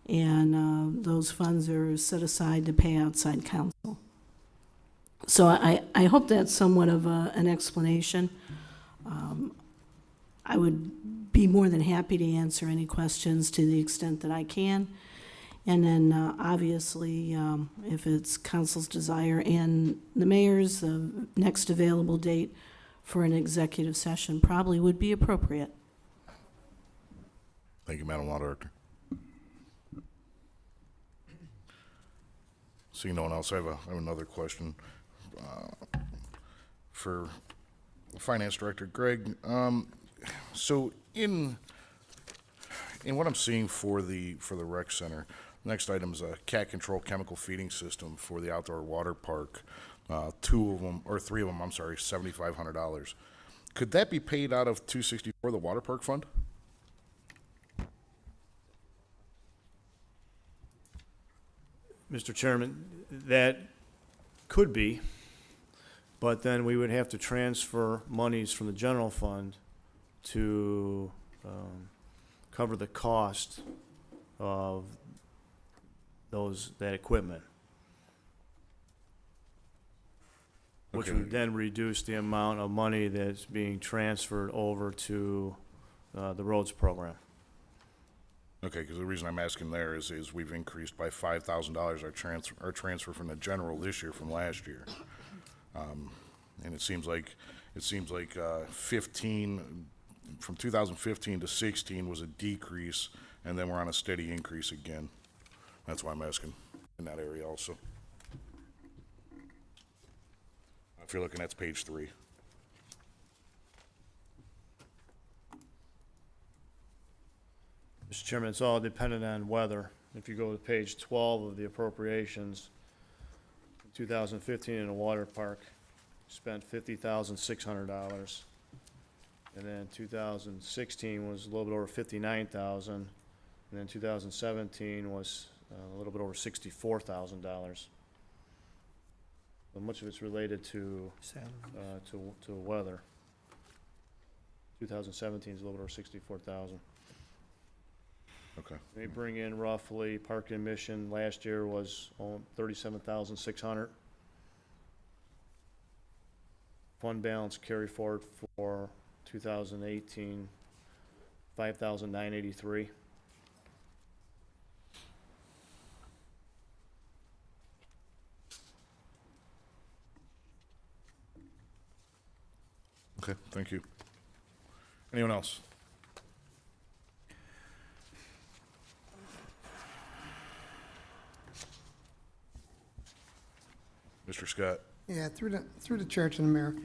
and those funds are set aside to pay outside counsel. So I hope that's somewhat of an explanation. I would be more than happy to answer any questions to the extent that I can. And then obviously, if it's council's desire and the mayor's, the next available date for an executive session probably would be appropriate. Thank you, Madam Law Director. Seeing no one else, I have another question for the Finance Director, Greg. So in what I'm seeing for the rec center, next item is a cat control chemical feeding system for the outdoor water park. 2 of them, or 3 of them, I'm sorry, $7,500. Could that be paid out of 264, the water park fund? Mr. Chairman, that could be, but then we would have to transfer monies from the general fund to cover the cost of that equipment, which Okay. would then reduce the amount of money that's being transferred over to the roads program. Okay, because the reason I'm asking there is we've increased by $5,000 our transfer from the general this year from last year, and it seems like 15 from 2015 to 16 was a decrease, and then we're on a steady increase again. That's why I'm asking in that area also. If you're looking, that's page 3. Mr. Chairman, it's all dependent on weather. If you go to page 12 of the appropriations, 2015 in the water park, spent $50,600. And then 2016 was a little bit over 59,000. And then 2017 was a little bit over $64,000. So much of it's related to, to weather. 2017 is a little over 64,000. Okay. They bring in roughly, park admission last year was 37,600. Fund balance carry forward for 2018, 5,983. Okay, thank you. Anyone else? Mr. Scott? Yeah, through the church and the mayor.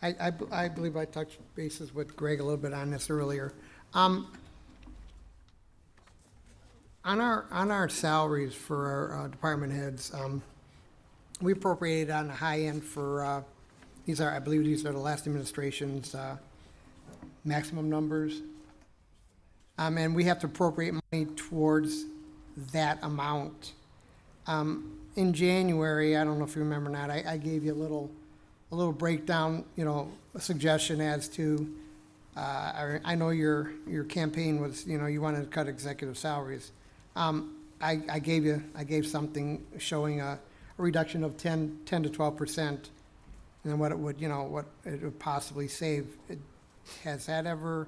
I believe I touched bases with Greg a little bit on this earlier. On our salaries for our department heads, we appropriated on the high end for, I believe these are the last administration's maximum numbers. And we have to appropriate money towards that amount. In January, I don't know if you remember or not, I gave you a little breakdown, a suggestion as to, I know your campaign was, you wanted to cut executive salaries. I gave something showing a reduction of 10 to 12%, and then what it would possibly save. Has that ever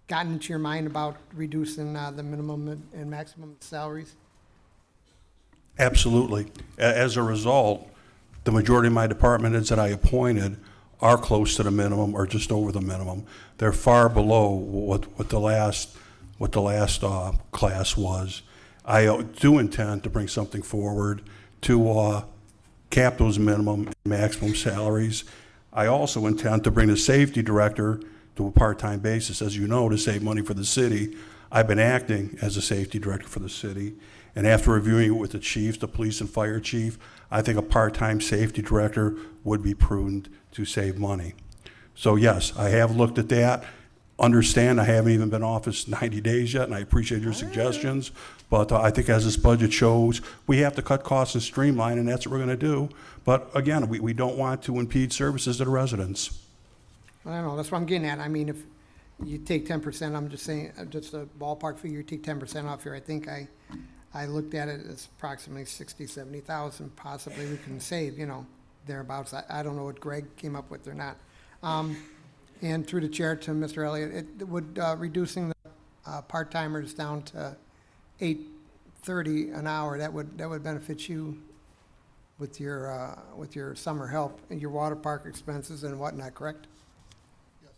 gotten into your mind about reducing the minimum and maximum salaries? Absolutely. As a result, the majority of my department heads that I appointed are close to the minimum or just over the minimum. They're far below what the last class was. I do intend to bring something forward to cap those minimum and maximum salaries. I also intend to bring the safety director to a part-time basis, as you know, to save money for the city. I've been acting as a safety director for the city, and after reviewing it with the chiefs, the police and fire chief, I think a part-time safety director would be prudent to save money. So yes, I have looked at that. Understand I haven't even been in office 90 days yet, and I appreciate your suggestions, but I think as this budget shows, we have to cut costs and streamline, and that's what we're going to do. But again, we don't want to impede services to the residents. I don't know, that's what I'm getting at. I mean, if you take 10%, I'm just saying, just a ballpark figure, you take 10% off here, I think I looked at it as approximately 60, 70,000 possibly we can save, thereabouts. I don't know what Greg came up with or not. And through the chair to Mr. Elliott, it would, reducing the part-timers down to $8.30 an hour, that would benefit you with your summer help and your water park expenses and whatnot, correct? Yes.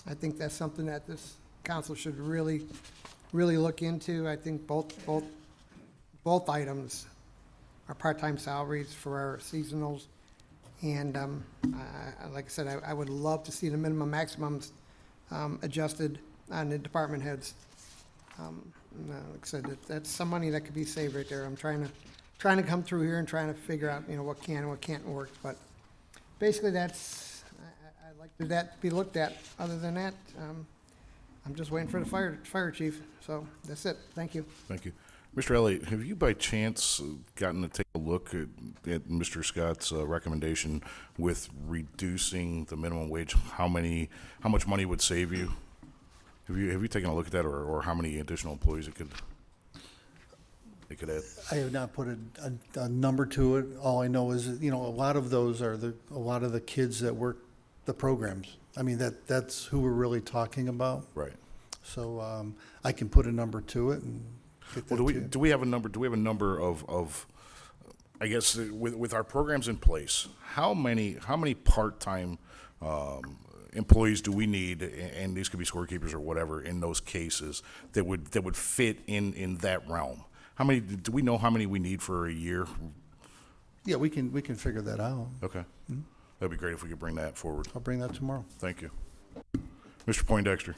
I think that's something that this council should really look into. I think both items are part-time salaries for our seasonals. And like I said, I would love to see the minimum maximums adjusted on the department heads. Like I said, that's some money that could be saved right there. I'm trying to come through here and trying to figure out, what can and what can't work. But basically, that's I'd like to that be looked at. Other than that, I'm just waiting for the fire chief. So that's it. Thank you. Thank you. Mr. Elliott, have you by chance gotten to take a look at Mr. Scott's recommendation with reducing the minimum wage? How much money would save you? Have you taken a look at that, or how many additional employees it could add? I have not put a number to it. All I know is, a lot of those are a lot of the kids that work the programs. I mean, that's who we're really talking about. Right. So I can put a number to it and get that Well, to you. do we have a number? Do we have a number of I guess with our programs in place, how many part-time employees do we need, and these could be scorekeepers or whatever, in those cases that would fit in that realm? How many do we know? How many we need for a year? Yeah, we can figure that out. Okay, that'd be great if we could bring that forward. I'll bring that tomorrow. Thank you, Mr. Poindexter.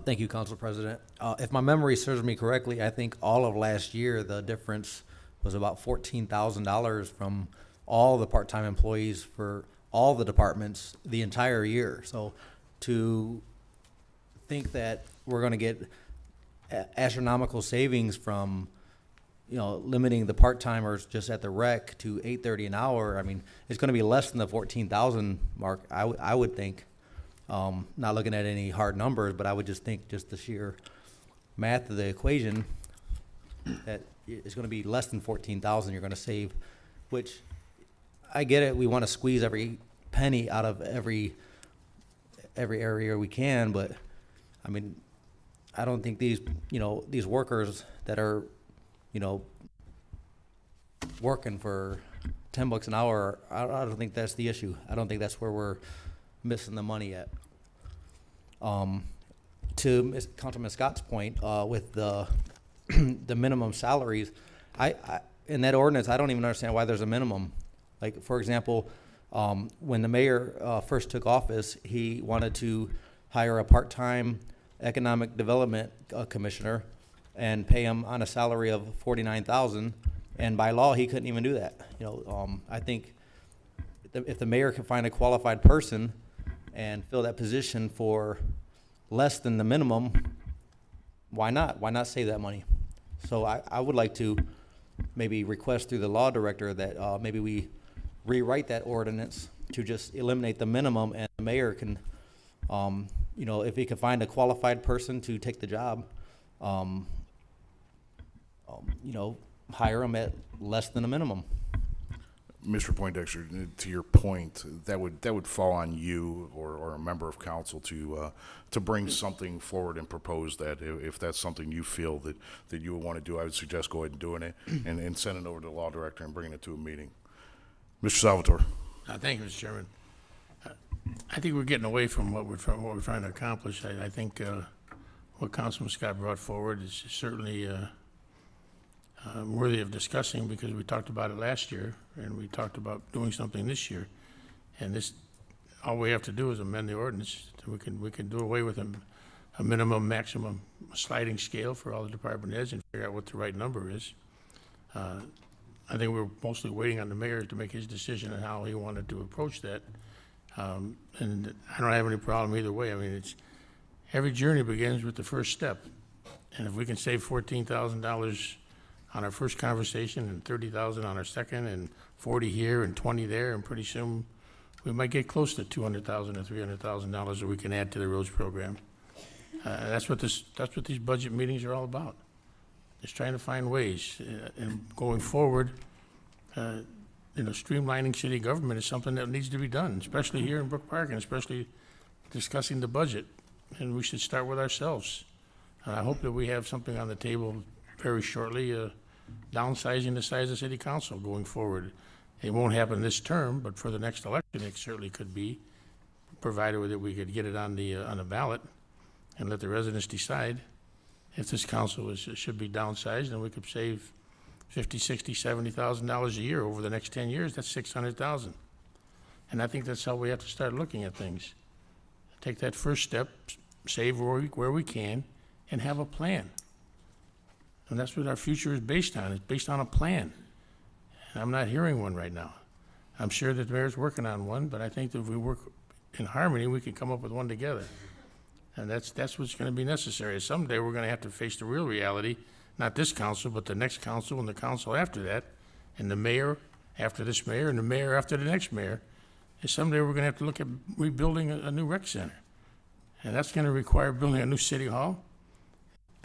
Thank you, Council President. If my memory serves me correctly, I think all of last year, the difference was about $14,000 from all the part-time employees for all the departments the entire year. So to think that we're going to get astronomical savings from you know, limiting the part-timers just at the rec to 8:30 an hour, I mean, it's gonna be less than the 14,000 mark, I would think. Not looking at any hard numbers, but I would just think just the sheer math of the equation, that it's gonna be less than 14,000 you're gonna save, which, I get it, we wanna squeeze every penny out of every area we can, but, I mean, I don't think these, you know, these workers that are, you know, working for $10 an hour, I don't think that's the issue. I don't think that's where we're missing the money at. To Councilman Scott's point, with the the minimum salaries, I in that ordinance, I don't even understand why there's a minimum. Like, for example, when the mayor first took office, he wanted to hire a part-time economic development commissioner and pay him on a salary of $49,000, and by law he couldn't even do that. You know, I think if the mayor can find a qualified person and fill that position for less than the minimum, why not? Why not save that money? So I would like to maybe request through the law director that maybe we rewrite that ordinance to just eliminate the minimum, and the mayor can, you know, if he can find a qualified person to take the job, you know, hire them at less than a minimum. Mr. Poindexter, to your point, that would fall on you or a member of council to bring something forward and propose that. If that's something you feel that you would want to do, I would suggest go ahead and doing it and send it over to the law director and bringing it to a meeting. Mr. Salvatore. Thank you, Mr. Chairman. I think we're getting away from what we're trying to accomplish. I think what Councilman Scott brought forward is certainly worthy of discussing, because we talked about it last year and we talked about doing something this year. And this, all we have to do is amend the ordinance. We can do away with a minimum, maximum sliding scale for all the department heads and figure out what the right number is. I think we're mostly waiting on the mayor to make his decision on how he wanted to approach that. And I don't have any problem either way. I mean, every journey begins with the first step. And if we can save $14,000 on our first conversation and $30,000 on our second and 40 here and 20 there, and pretty soon we might get close to $200,000 or $300,000 that we can add to the roads program. That's what these budget meetings are all about. Just trying to find ways, and going forward, you know, streamlining city government is something that needs to be done, especially here in Brook Park, and especially discussing the budget. And we should start with ourselves. I hope that we have something on the table very shortly, downsizing the size of city council going forward. It won't happen this term, but for the next election, it certainly could be, provided that we could get it on the ballot and let the residents decide if this council should be downsized, and we could save $50,000, $60,000, $70,000 a year over the next 10 years. That's $600,000. And I think that's how we have to start looking at things. Take that first step, save where we can, and have a plan. And that's what our future is based on. It's based on a plan. And I'm not hearing one right now. I'm sure that the mayor's working on one, but I think that if we work in harmony, we can come up with one together. And that's what's going to be necessary. Someday we're going to have to face the real reality, not this council, but the next council and the council after that, and the mayor after this mayor, and the mayor after the next mayor. And someday we're going to have to look at rebuilding a new rec center. And that's going to require building a new city hall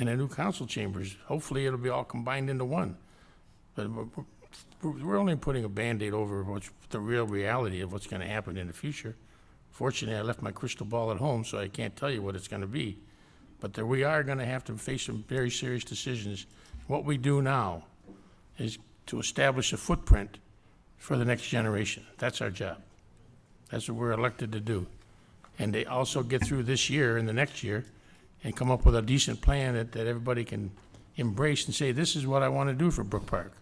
and a new council chambers. Hopefully it'll be all combined into one. But we're only putting a Band-Aid over what's the real reality of what's going to happen in the future. Fortunately, I left my crystal ball at home, so I can't tell you what it's going to be. But we are going to have to face some very serious decisions. What we do now is to establish a footprint for the next generation. That's our job. That's what we're elected to do. And they also get through this year and the next year and come up with a decent plan that everybody can embrace and say, this is what I want to do for Brook Park.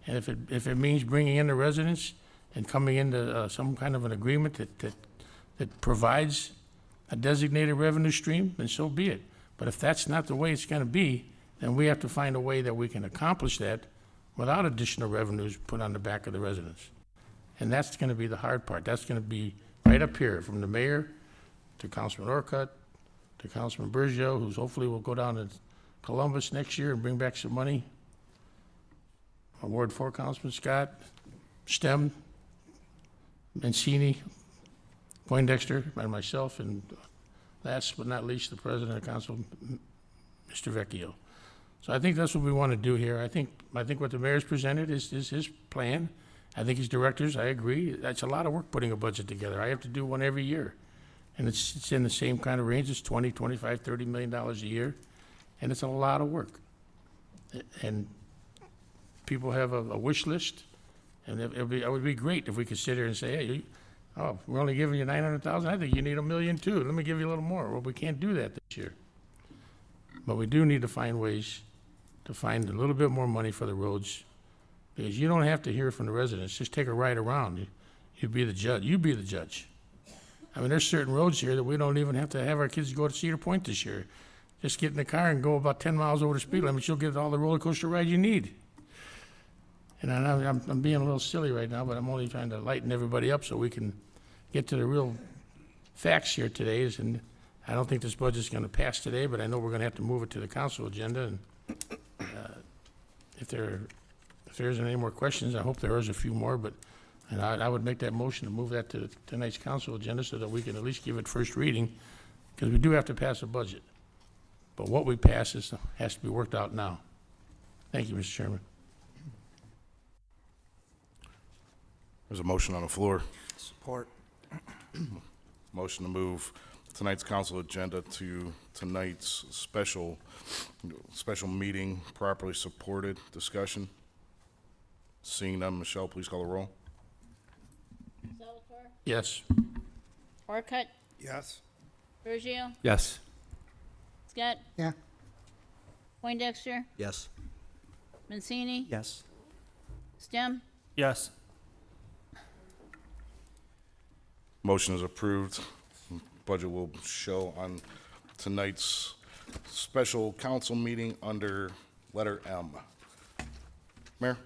And if it means bringing in the residents and coming into some kind of an agreement that provides a designated revenue stream, then so be it. But if that's not the way it's going to be, then we have to find a way that we can accomplish that without additional revenues put on the back of the residents. And that's going to be the hard part. That's going to be right up here, from the mayor to Councilman Orcutt to Councilman Bergio, who's hopefully will go down to Columbus next year and bring back some money. Ward 4, Councilman Scott, STEM, Mancini, Poindexter, and myself, and last but not least, the President of Council, Mr. Vecchio. So I think that's what we want to do here. I think what the mayor's presented is his plan. I think his directors, I agree, that's a lot of work putting a budget together. I have to do one every year. And it's in the same kind of range, it's 20, 25, $30 million a year, and it's a lot of work. And people have a wish list, and it would be great if we could sit here and say, hey, we're only giving you 900,000, I think you need $1 million too, let me give you a little more. Well, we can't do that this year. But we do need to find ways to find a little bit more money for the roads, because you don't have to hear from the residents, just take a ride around. You be the judge, you be the judge. I mean, there's certain roads here that we don't even have to have our kids go to Cedar Point this year. Just get in the car and go about 10 miles over the speed limit, you'll get all the roller coaster ride you need. And I'm being a little silly right now, but I'm only trying to lighten everybody up so we can get to the real facts here today. And I don't think this budget's gonna pass today, but I know we're gonna have to move it to the council agenda. And if there isn't any more questions, I hope there is a few more, but and I would make that motion to move that to tonight's council agenda so that we can at least give it first reading, because we do have to pass a budget. But what we pass has to be worked out now. Thank you, Mr. Chairman. There's a motion on the floor. Support. Motion to move tonight's council agenda to tonight's special meeting, properly supported. Discussion. Seeing none, Michelle, please call the roll. Salvatore, Yes. Orcutt, Yes. Bergio, Yes. Scott, Yeah. Poindexter, Yes. Mancini, Yes. Stem, Yes. Motion is approved. Budget will show on tonight's special council meeting under letter M. Mayor?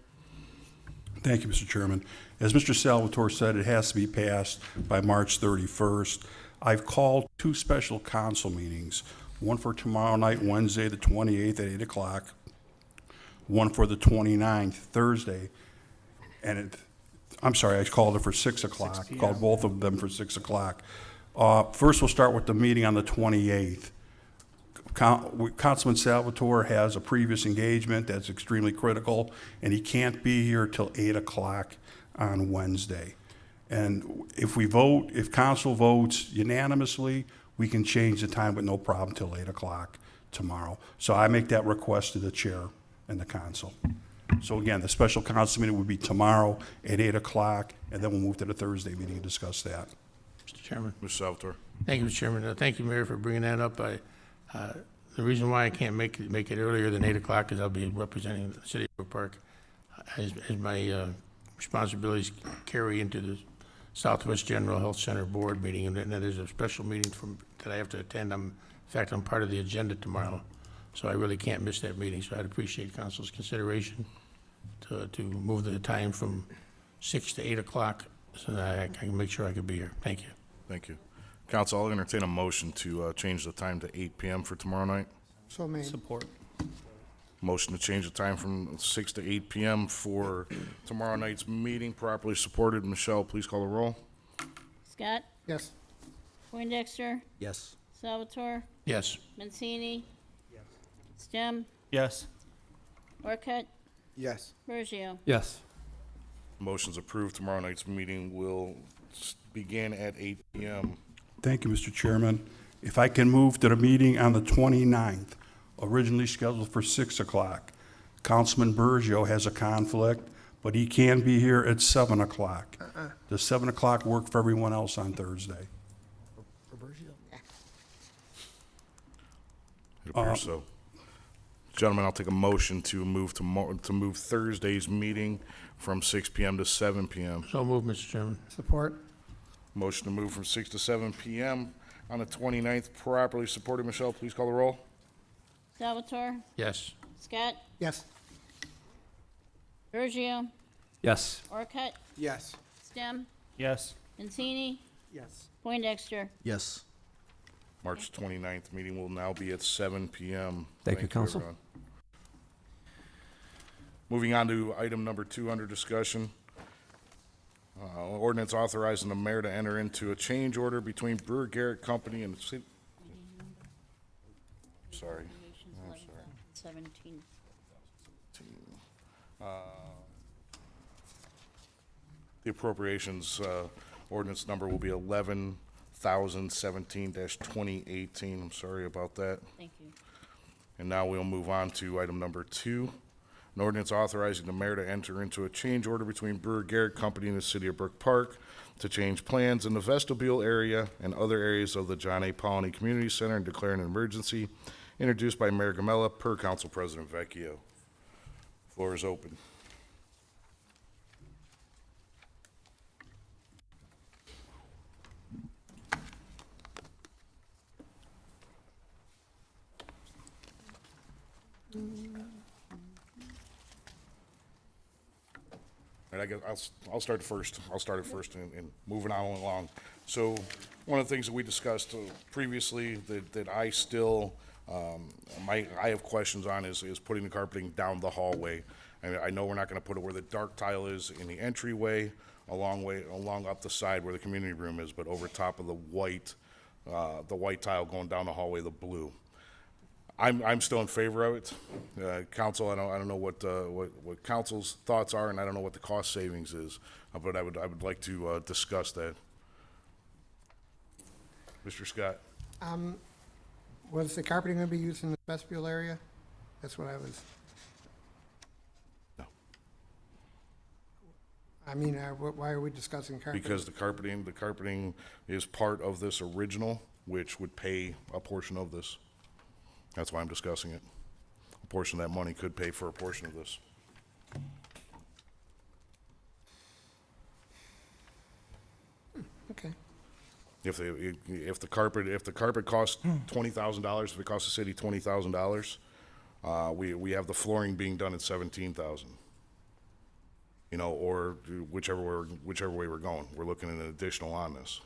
Thank you, Mr. Chairman. As Mr. Salvatore said, it has to be passed by March 31st. I've called 2 special council meetings, one for tomorrow night, Wednesday, the 28th at 8 o'clock, one for the 29th, Thursday, and I'm sorry, I called it for 6 o'clock. Called both of them for 6 o'clock. First, we'll start with the meeting on the 28th. Councilman Salvatore has a previous engagement that's extremely critical, and he can't be here till 8 o'clock on Wednesday. And if council votes unanimously, we can change the time with no problem till 8 o'clock tomorrow. So I make that request to the chair and the council. So again, the special council meeting would be tomorrow at 8 o'clock, and then we'll move to the Thursday meeting and discuss that. Mr. Chairman. Mr. Salvatore? Thank you, Mr. Chairman. Thank you, Mayor, for bringing that up. The reason why I can't make it earlier than 8 o'clock is I'll be representing the city of Oak Park as my responsibilities carry into the Southwest General Health Center Board meeting, and then there's a special meeting that I have to attend. In fact, I'm part of the agenda tomorrow, so I really can't miss that meeting. So I'd appreciate council's consideration to move the time from 6 to 8 o'clock so that I can make sure I could be here. Thank you. Thank you. Council, I'll entertain a motion to change the time to 8 p.m. for tomorrow night. So made. Support. Motion to change the time from 6 to 8 p.m. for tomorrow night's meeting, properly supported. Michelle, please call the roll. Scott, Yes. Poindexter, Yes. Salvatore, Yes. Mancini, Stem, Yes. Orcutt, Yes. Bergio. Yes. Motion's approved. Tomorrow night's meeting will begin at 8 p.m. Thank you, Mr. Chairman. If I can move to the meeting on the 29th, originally scheduled for 6 o'clock. Councilman Bergio has a conflict, but he can be here at 7 o'clock. Does 7 o'clock work for everyone else on Thursday? It appears so. Gentlemen, I'll take a motion to move Thursday's meeting from 6 p.m. to 7 p.m. So move, Mr. Chairman. Support. Motion to move from 6 to 7 p.m. on the 29th, properly supported. Michelle, please call the roll. Salvatore, Yes. Scott, Yes. Bergio, Yes. Orcutt, Yes. Stem, Yes. Mancini, Yes. Poindexter. Yes. March 29th meeting will now be at 7 p.m. Thank you, Council. everyone. Moving on to item number 2 under discussion. Ordinance authorizing the mayor to enter into a change order between Brewer Garrett Company and the city. Sorry. I'm sorry. 17. The appropriations ordinance number will be 11,017-2018. I'm sorry about that. Thank you. And now we'll move on to item number 2. An ordinance authorizing the mayor to enter into a change order between Brewer Garrett Company and the city of Brook Park to change plans in the vestibule area and other areas of the John A. Pawnee Community Center and declaring an emergency, introduced by Mayor Gamella per Council President Vecchio. Floor is open. All right, I guess I'll start first. I'll start it first and moving on along. So one of the things that we discussed previously that I still, I have questions on is putting the carpeting down the hallway. I know we're not gonna put it where the dark tile is in the entryway, along up the side where the community room is, but over top of the white tile going down the hallway, the blue. I'm still in favor of it. Council, I don't know what council's thoughts are, and I don't know what the cost savings is, but I would like to discuss that. Mr. Scott? Was the carpeting going to be used in the vestibule area? That's what I was. No. I mean, why are we discussing carpeting? Because the carpeting is part of this original, which would pay a portion of this. That's why I'm discussing it. A portion of that money could pay for a portion of this. Okay. If the carpet costs $20,000, if it costs the city $20,000, we have the flooring being done at $17,000. You know, or whichever way we're going, we're looking at an additional on this.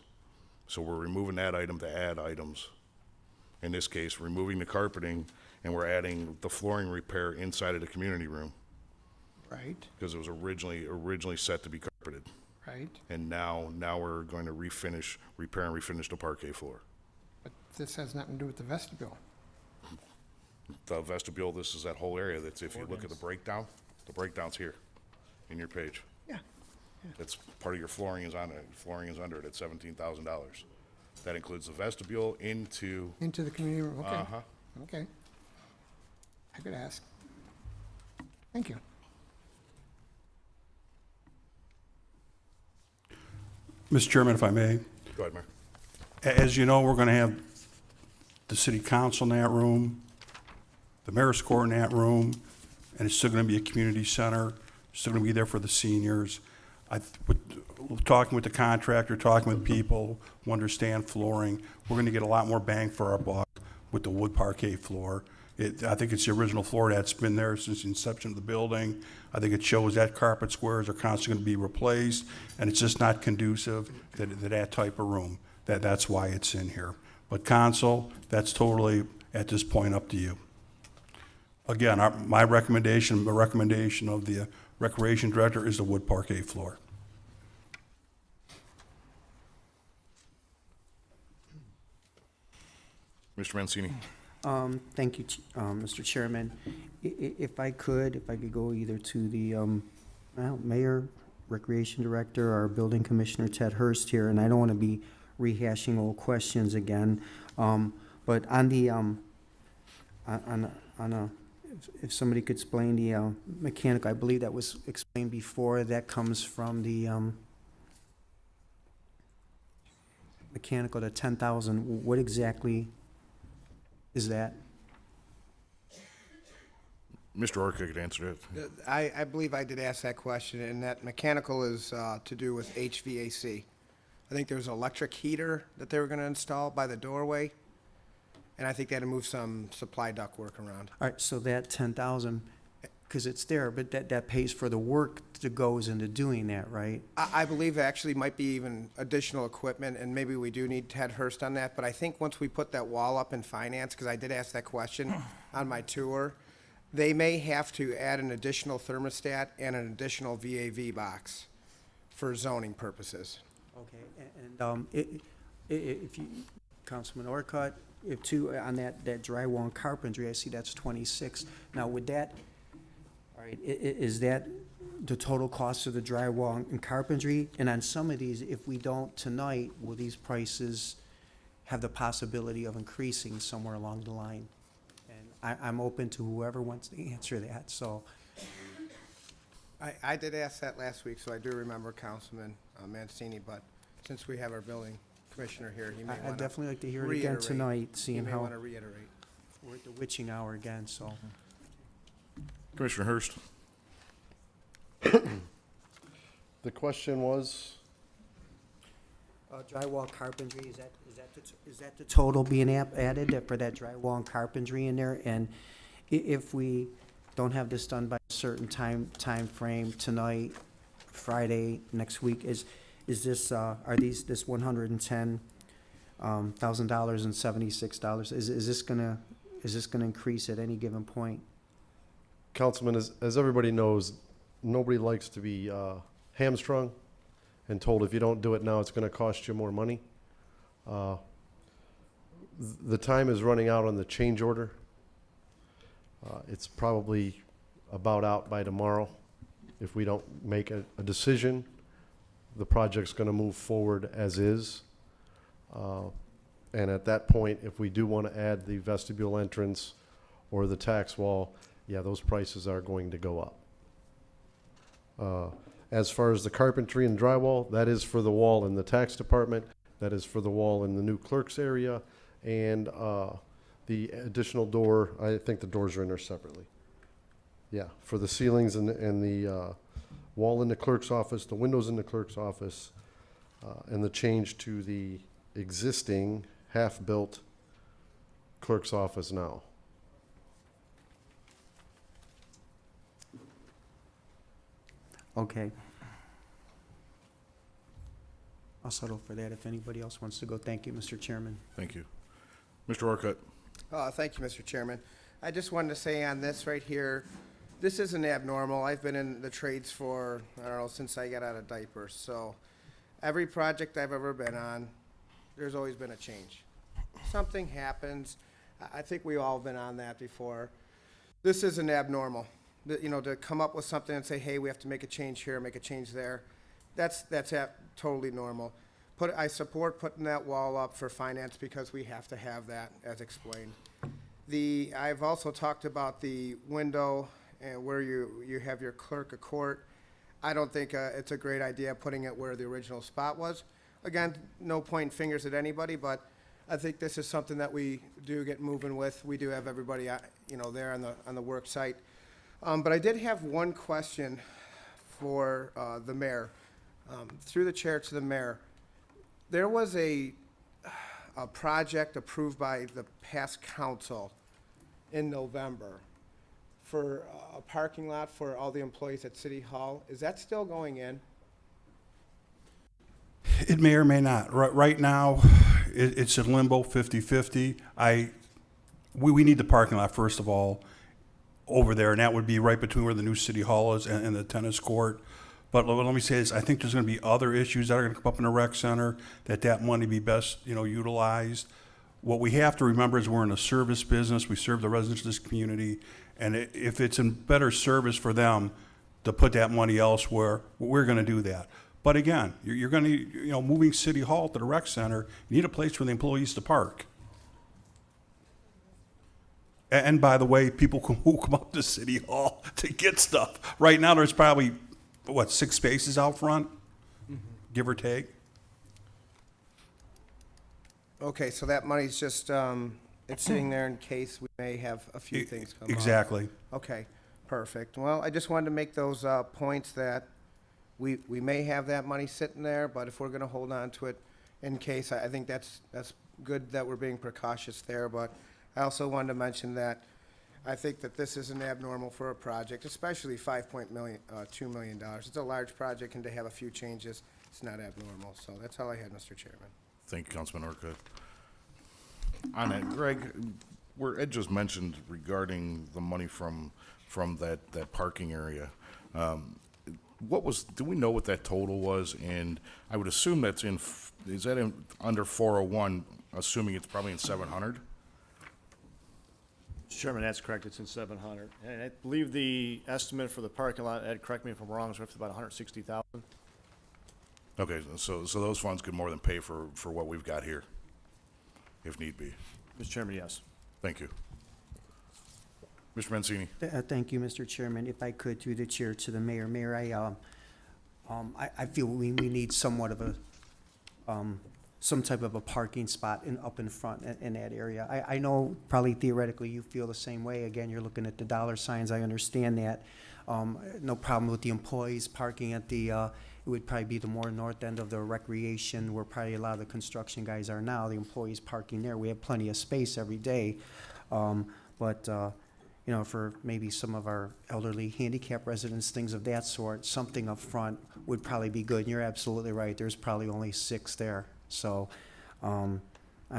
So we're removing that item to add items. In this case, removing the carpeting, and we're adding the flooring repair inside of the community room, Right, because it was originally set to be carpeted. right. And now we're going to repair and refinish the parquet floor. But this has nothing to do with the vestibule. The vestibule, this is that whole area, that's, if you look at the breakdown's here, in your page. Yeah. That's part of your flooring is on it, flooring is under it at $17,000. That includes the vestibule into, Into the community room, okay. uh-huh. Okay. I could ask. Thank you. Mr. Chairman, if I may, Go ahead, Mayor. as you know, we're going to have the city council in that room, the mayor's court in that room, and it's still going to be a community center, still going to be there for the seniors. Talking with the contractor, talking with people who understand flooring, we're going to get a lot more bang for our buck with the wood parquet floor. I think it's the original floor that's been there since the inception of the building. I think it shows that carpet squares are constantly going to be replaced, and it's just not conducive to that type of room. That's why it's in here. But council, that's totally, at this point, up to you. Again, my recommendation, the recommendation of the recreation director is the wood parquet floor. Mr. Mancini. Thank you, Mr. Chairman. If I could go either to the mayor, recreation director, or building commissioner Ted Hurst here, and I don't want to be rehashing old questions again, but on the if somebody could explain the mechanical, I believe that was explained before. That comes from the mechanical to 10,000. What exactly is that? Mr. Orca could answer it. I believe I did ask that question, and that mechanical is to do with HVAC. I think there's an electric heater that they were going to install by the doorway, and I think they had to move some supply ductwork around. All right, so that 10,000, because it's there, but that pays for the work that goes into doing that, right? I believe there actually might be even additional equipment, and maybe we do need Ted Hurst on that, but I think once we put that wall up in finance, because I did ask that question on my tour, they may have to add an additional thermostat and an additional VAV box for zoning purposes. Okay, if you, Councilman Orcutt, if two, on that drywall and carpentry, I see that's 26. Now, would that, all right, is that the total cost of the drywall and carpentry? And on some of these, if we don't tonight, will these prices have the possibility of increasing somewhere along the line? And I'm open to whoever wants to answer that, so. I did ask that last week, so I do remember Councilman Mancini, but since we have our building commissioner here, he may want to I'd definitely like to hear it again tonight, seeing He may how want to reiterate. we're at the witching hour again, so. Commissioner Hurst. The question was, Drywall carpentry, is that the total being added for that drywall and carpentry in there? And if we don't have this done by a certain time frame tonight, Friday, next week, is this, are these, this $110,000 and $76, is this gonna increase at any given point? Councilman, as everybody knows, nobody likes to be hamstrung and told if you don't do it now, it's going to cost you more money. The time is running out on the change order. It's probably about out by tomorrow. If we don't make a decision, the project's going to move forward as is. And at that point, if we do want to add the vestibule entrance or the tax wall, yeah, those prices are going to go up. As far as the carpentry and drywall, that is for the wall in the tax department, that is for the wall in the new clerk's area, and the additional door, I think the doors are in there separately. Yeah, for the ceilings and the wall in the clerk's office, the windows in the clerk's office, and the change to the existing half-built clerk's office now. Okay. I'll settle for that if anybody else wants to go. Thank you, Mr. Chairman. Thank you. Mr. Orcutt. Thank you, Mr. Chairman. I just wanted to say on this right here, this isn't abnormal. I've been in the trades for, I don't know, since I got out of diapers. So every project I've ever been on, there's always been a change. Something happens. I think we all been on that before. This isn't abnormal. You know, to come up with something and say, hey, we have to make a change here, make a change there, that's totally normal. I support putting that wall up for finance because we have to have that, as explained. I've also talked about the window and where you have your clerk of court. I don't think it's a great idea putting it where the original spot was. Again, no pointing fingers at anybody, but I think this is something that we do get moving with. We do have everybody, you know, there on the work site. But I did have one question for the mayor, through the chair to the mayor. There was a project approved by the past council in November for a parking lot for all the employees at City Hall. Is that still going in? It may or may not. Right now, it's in limbo, 50-50. We need the parking lot, first of all, over there, and that would be right between where the new City Hall is and the tennis court. But let me say this, I think there's going to be other issues that are going to come up in the rec center, that money be best, utilized. What we have to remember is we're in a service business. We serve the residents of this community, and if it's in better service for them to put that money elsewhere, we're going to do that. But again, you're going to, moving City Hall to the rec center, you need a place for the employees to park. And by the way, people who come up to City Hall to get stuff. Right now, there's probably, 6 spaces out front, give or take? Okay, so that money's just, it's sitting there in case we may have a few things come up. Exactly. Okay, perfect. Well, I just wanted to make those points that we may have that money sitting there, but if we're going to hold on to it in case, I think that's good that we're being precautious there. But I also wanted to mention that I think that this isn't abnormal for a project, especially $2 million. It's a large project, and to have a few changes, it's not abnormal. So that's all I had, Mr. Chairman. Thank you, Councilman Orcutt. On that, Greg, where Ed just mentioned regarding the money from that parking area, do we know what that total was? And I would assume that's is that in, under 401, assuming it's probably in 700? Chairman, that's correct, it's in 700. And I believe the estimate for the parking lot, Ed, correct me if I'm wrong, is roughly about 160,000. Okay, so those funds could more than pay for what we've got here, if need be. Mr. Chairman, yes. Thank you. Mr. Mancini? Thank you, Mr. Chairman. If I could, through the chair to the mayor. Mayor, I feel we need somewhat of a, some type of a parking spot up in front in that area. I know probably theoretically you feel the same way. Again, you're looking at the dollar signs. I understand that. No problem with the employees parking at the, it would probably be the more north end of the recreation where probably a lot of the construction guys are now, the employees parking there. We have plenty of space every day. You know, for maybe some of our elderly handicap residents, things of that sort, something up front would probably be good. And you're absolutely right. There's probably only 6 there. So, I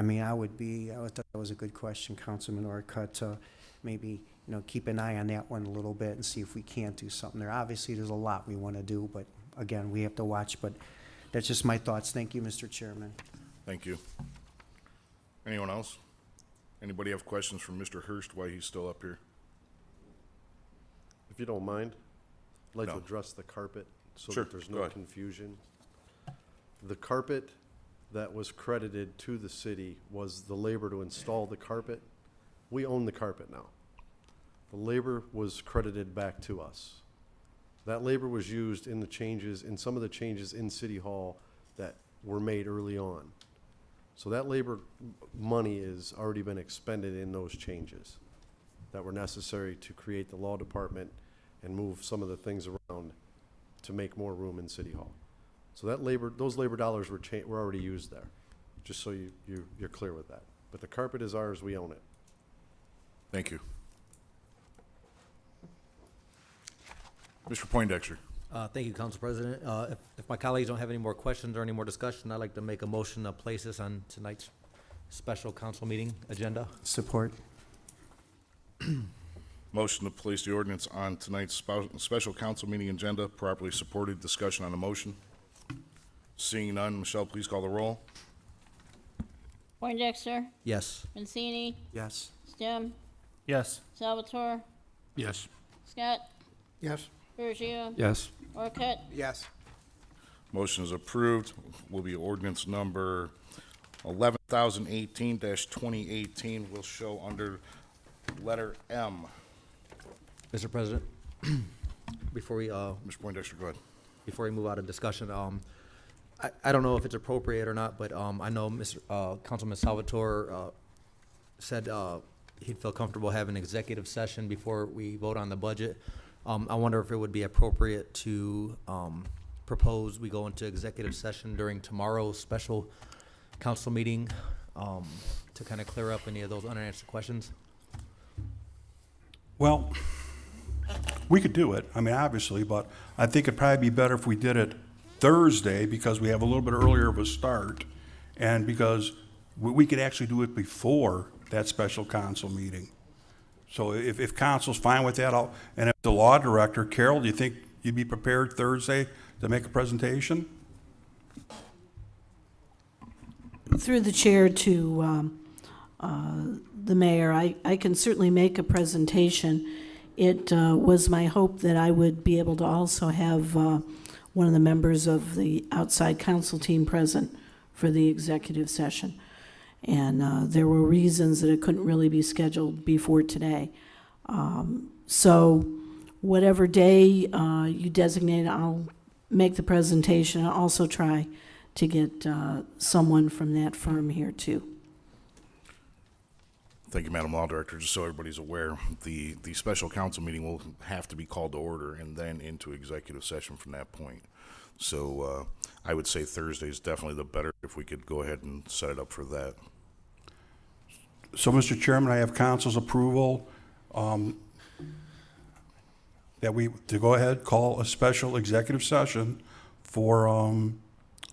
mean, I thought that was a good question, Councilman Orcutt, to maybe, you know, keep an eye on that one a little bit and see if we can't do something there. Obviously, there's a lot we want to do, but again, we have to watch. But that's just my thoughts. Thank you, Mr. Chairman. Thank you. Anyone else? Anybody have questions for Mr. Hurst while he's still up here? If you don't mind, I'd like No. to address the carpet so Sure, that there's go no ahead. confusion. The carpet that was credited to the city was the labor to install the carpet. We own the carpet now. The labor was credited back to us. That labor was used in some of the changes in City Hall that were made early on. So that labor money has already been expended in those changes that were necessary to create the law department and move some of the things around to make more room in City Hall. So those labor dollars were already used there, just so you're clear with that. But the carpet is ours, we own it. Thank you. Mr. Poindexter? Thank you, Council President. If my colleagues don't have any more questions or any more discussion, I'd like to make a motion to place this on tonight's special council meeting agenda. Support. Motion to place the ordinance on tonight's special council meeting agenda, properly supported. Discussion on the motion. Seeing none, Michelle, please call the roll. Poindexter, Yes. Mancini, Yes. Stem, Yes. Salvatore, Yes. Scott, Yes. Bergio, Yes. Orcutt, Yes. Motion is approved. Will be ordinance number 11,018-2018 will show under letter M. Mr. President, before we, Mr. Poindexter, go ahead. before we move out of discussion, I don't know if it's appropriate or not, but I know Councilman Salvatore said he'd feel comfortable having an executive session before we vote on the budget. I wonder if it would be appropriate to propose we go into executive session during tomorrow's special council meeting to kind of clear up any of those unanswered questions. Well, we could do it, I mean, obviously, but I think it'd probably be better if we did it Thursday because we have a little bit earlier of a start and because we could actually do it before that special council meeting. So if council's fine with that, and if the law director, Carol, do you think you'd be prepared Thursday to make a presentation? Through the chair to the mayor, I can certainly make a presentation. It was my hope that I would be able to also have one of the members of the outside council team present for the executive session. And there were reasons that it couldn't really be scheduled before today. So whatever day you designate, I'll make the presentation. I'll also try to get someone from that firm here too. Thank you, Madam Law Director. Just so everybody's aware, the special council meeting will have to be called to order and then into executive session from that point. So I would say Thursday is definitely the better if we could go ahead and set it up for that. So, Mr. Chairman, I have council's approval to go ahead, call a special executive session for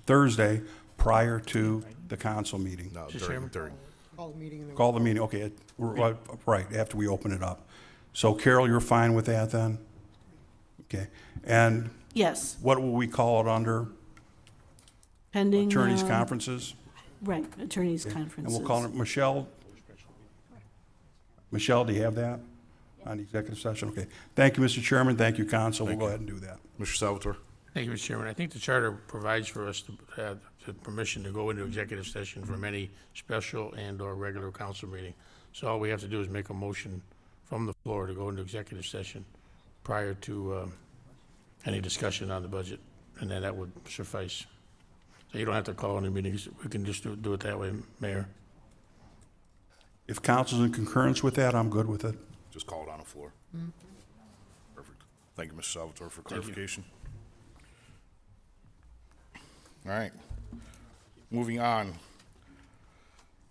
Thursday prior to the council meeting. No, Mr. Chairman? during. Call the meeting and then. Call the meeting, okay, right, after we open it up. So Carol, you're fine with that then? Okay, and Yes, what will we call it under? pending. Attorneys' conferences? Right, attorneys' And conferences. we'll call it, Michelle? Michelle, do you have that on the executive session? Okay. Thank you, Mr. Chairman. Thank you, Council. We'll go ahead and do that. Mr. Salvatore? Thank you, Mr. Chairman. I think the charter provides for us to have the permission to go into executive session from any special and/or regular council meeting. So all we have to do is make a motion from the floor to go into executive session prior to any discussion on the budget, and then that would suffice. So you don't have to call any meetings. We can just do it that way, Mayor. If council's in concurrence with that, I'm good with it. Just call it on the floor. Perfect. Thank you, Mr. Salvatore, for clarification. All right. Moving on.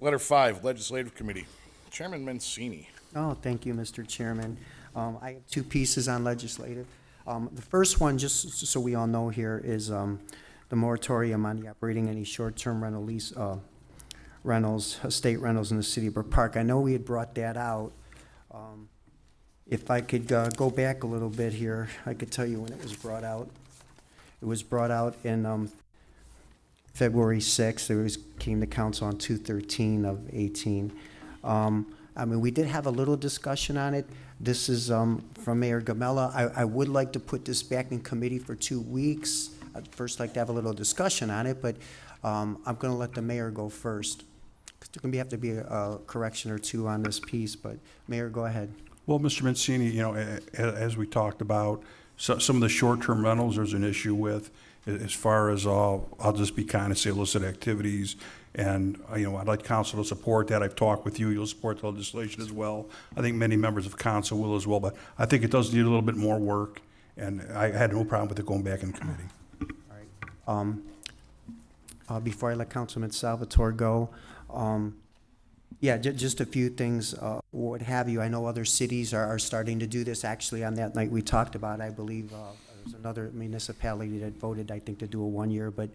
Letter 5, Legislative Committee. Chairman Mancini. Oh, thank you, Mr. Chairman. I have two pieces on legislative. The first one, just so we all know here, is the moratorium on the operating any short-term rental lease rentals, estate rentals in the city of Brook Park. I know we had brought that out. If I could go back a little bit here, I could tell you when it was brought out. It was brought out in February 6th. Came to council on 2/13 of 18. I mean, we did have a little discussion on it. This is from Mayor Gamella. I would like to put this back in committee for 2 weeks. I'd first like to have a little discussion on it, but I'm going to let the mayor go first. There's going to have to be a correction or two on this piece, but Mayor, go ahead. Well, Mr. Mancini, you know, as we talked about, some of the short-term rentals there's an issue with, as far as, I'll just be kind of say illicit activities. And, you know, I'd like council to support that. I've talked with you. You'll support the legislation as well. I think many members of council will as well, but I think it does need a little bit more work. And I had no problem with it going back in committee. All right. Before I let Councilman Salvatore go, yeah, just a few things, what have you. I know other cities are starting to do this. Actually, on that night we talked about, I believe there's another municipality that voted, I think, to do a 1 year. But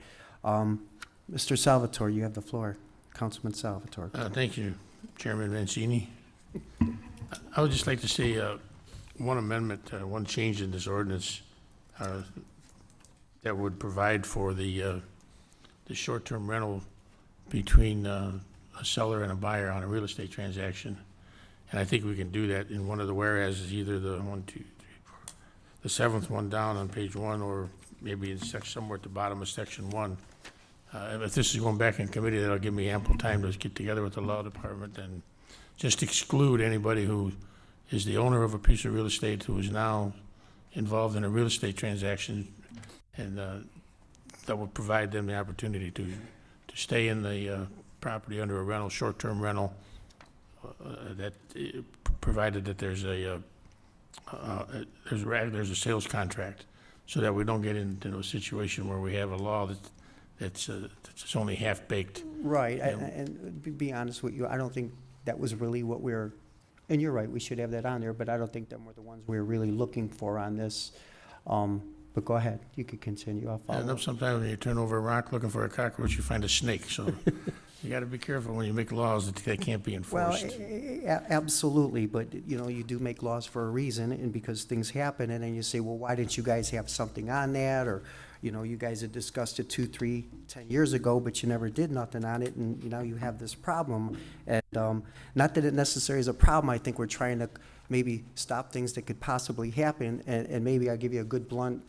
Mr. Salvatore, you have the floor. Councilman Salvatore. Thank you, Chairman Mancini. I would just like to say one amendment, one change in this ordinance that would provide for the short-term rental between a seller and a buyer on a real estate transaction. And I think we can do that in one of the whereases, either the 1, 2, 3, 4, the seventh one down on page 1, or maybe in somewhere at the bottom of section 1. If this is going back in committee, that'll give me ample time to get together with the law department and just exclude anybody who is the owner of a piece of real estate who is now involved in a real estate transaction, and that would provide them the opportunity to stay in the property under a rental, short-term rental, that provided that there's a sales contract, so that we don't get into a situation where we have a law that's only half-baked. Right, and to be honest with you, I don't think that was really what we're, and you're right, we should have that on there, but I don't think them were the ones we were really looking for on this. But go ahead, you could continue, I'll follow up. Sometimes when you turn over a rock looking for a cockroach, you find a snake, so you gotta be careful when you make laws that they can't be Well, enforced. absolutely, but, you know, you do make laws for a reason, and because things happen, and then you say, well, why didn't you guys have something on that, or, you know, you guys had discussed it 2, 3, 10 years ago, but you never did nothing on it, and, you know, you have this problem. And not that it necessarily is a problem, I think we're trying to maybe stop things that could possibly happen, and maybe I'll give you a good blunt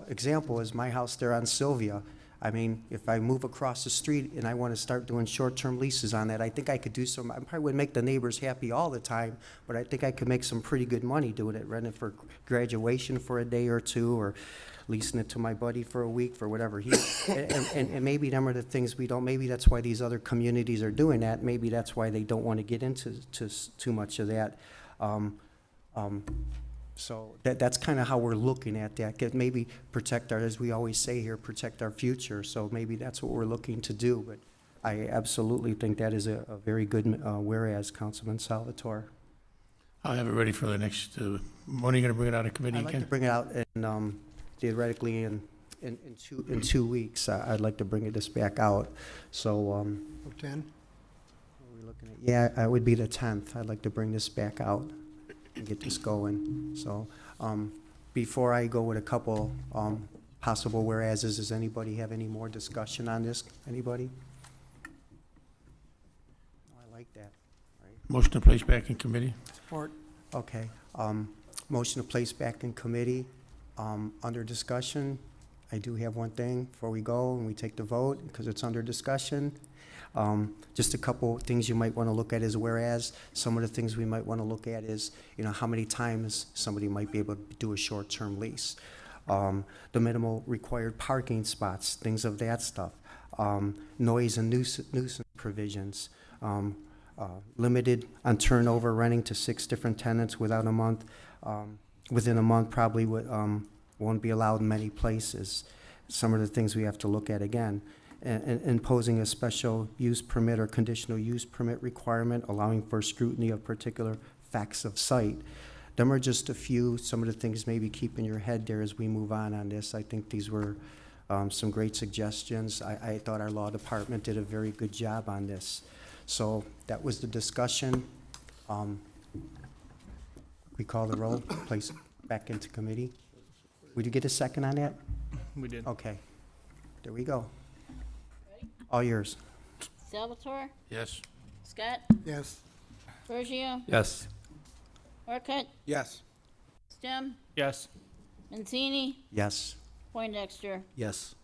example is my house there on Sylvia. I mean, if I move across the street and I want to start doing short-term leases on that, I think I could do some, I probably wouldn't make the neighbors happy all the time, but I think I could make some pretty good money doing it, renting for graduation for a day or two, or leasing it to my buddy for a week for whatever he, and maybe them are the things we don't, maybe that's why these other communities are doing that. Maybe that's why they don't want to get into too much of that. So that's kind of how we're looking at that. Maybe protect our, as we always say here, protect our future. So maybe that's what we're looking to do. But I absolutely think that is a very good whereas, Councilman Salvatore. I'll have it ready for the next, when are you gonna bring it out of committee I'd like to again? bring it out in, theoretically in 2 weeks. I'd like to bring this back out. So, 10? looking at? Yeah, it would be the 10th. I'd like to bring this back out and get this going. So, before I go with a couple, possible whereases, does anybody have any more discussion on this? Anybody? Oh, I like that. Motion to place back in committee. Support. Okay, motion to place back in committee. Under discussion, I do have one thing before we go and we take the vote, because it's under discussion. Just a couple things you might want to look at is whereas, some of the things we might want to look at is, how many times somebody might be able to do a short-term lease. The minimal required parking spots, things of that stuff. Noise and nuisance provisions. Limited on turnover, renting to 6 different tenants within a month probably won't be allowed in many places. Some of the things we have to look at again. And imposing a special use permit or conditional use permit requirement, allowing for scrutiny of particular facts of site. Them are just a few, some of the things maybe keep in your head there as we move on this. I think these were some great suggestions. I thought our law department did a very good job on this. So that was the discussion. We call the roll, place back into committee. Would you get a second on that? We did. Okay, there we go. All yours. Salvatore, Yes. Scott, Yes. Bergio, Yes. Orcutt, Yes. Stem, Yes. Mancini, Yes. Poindexter. Yes.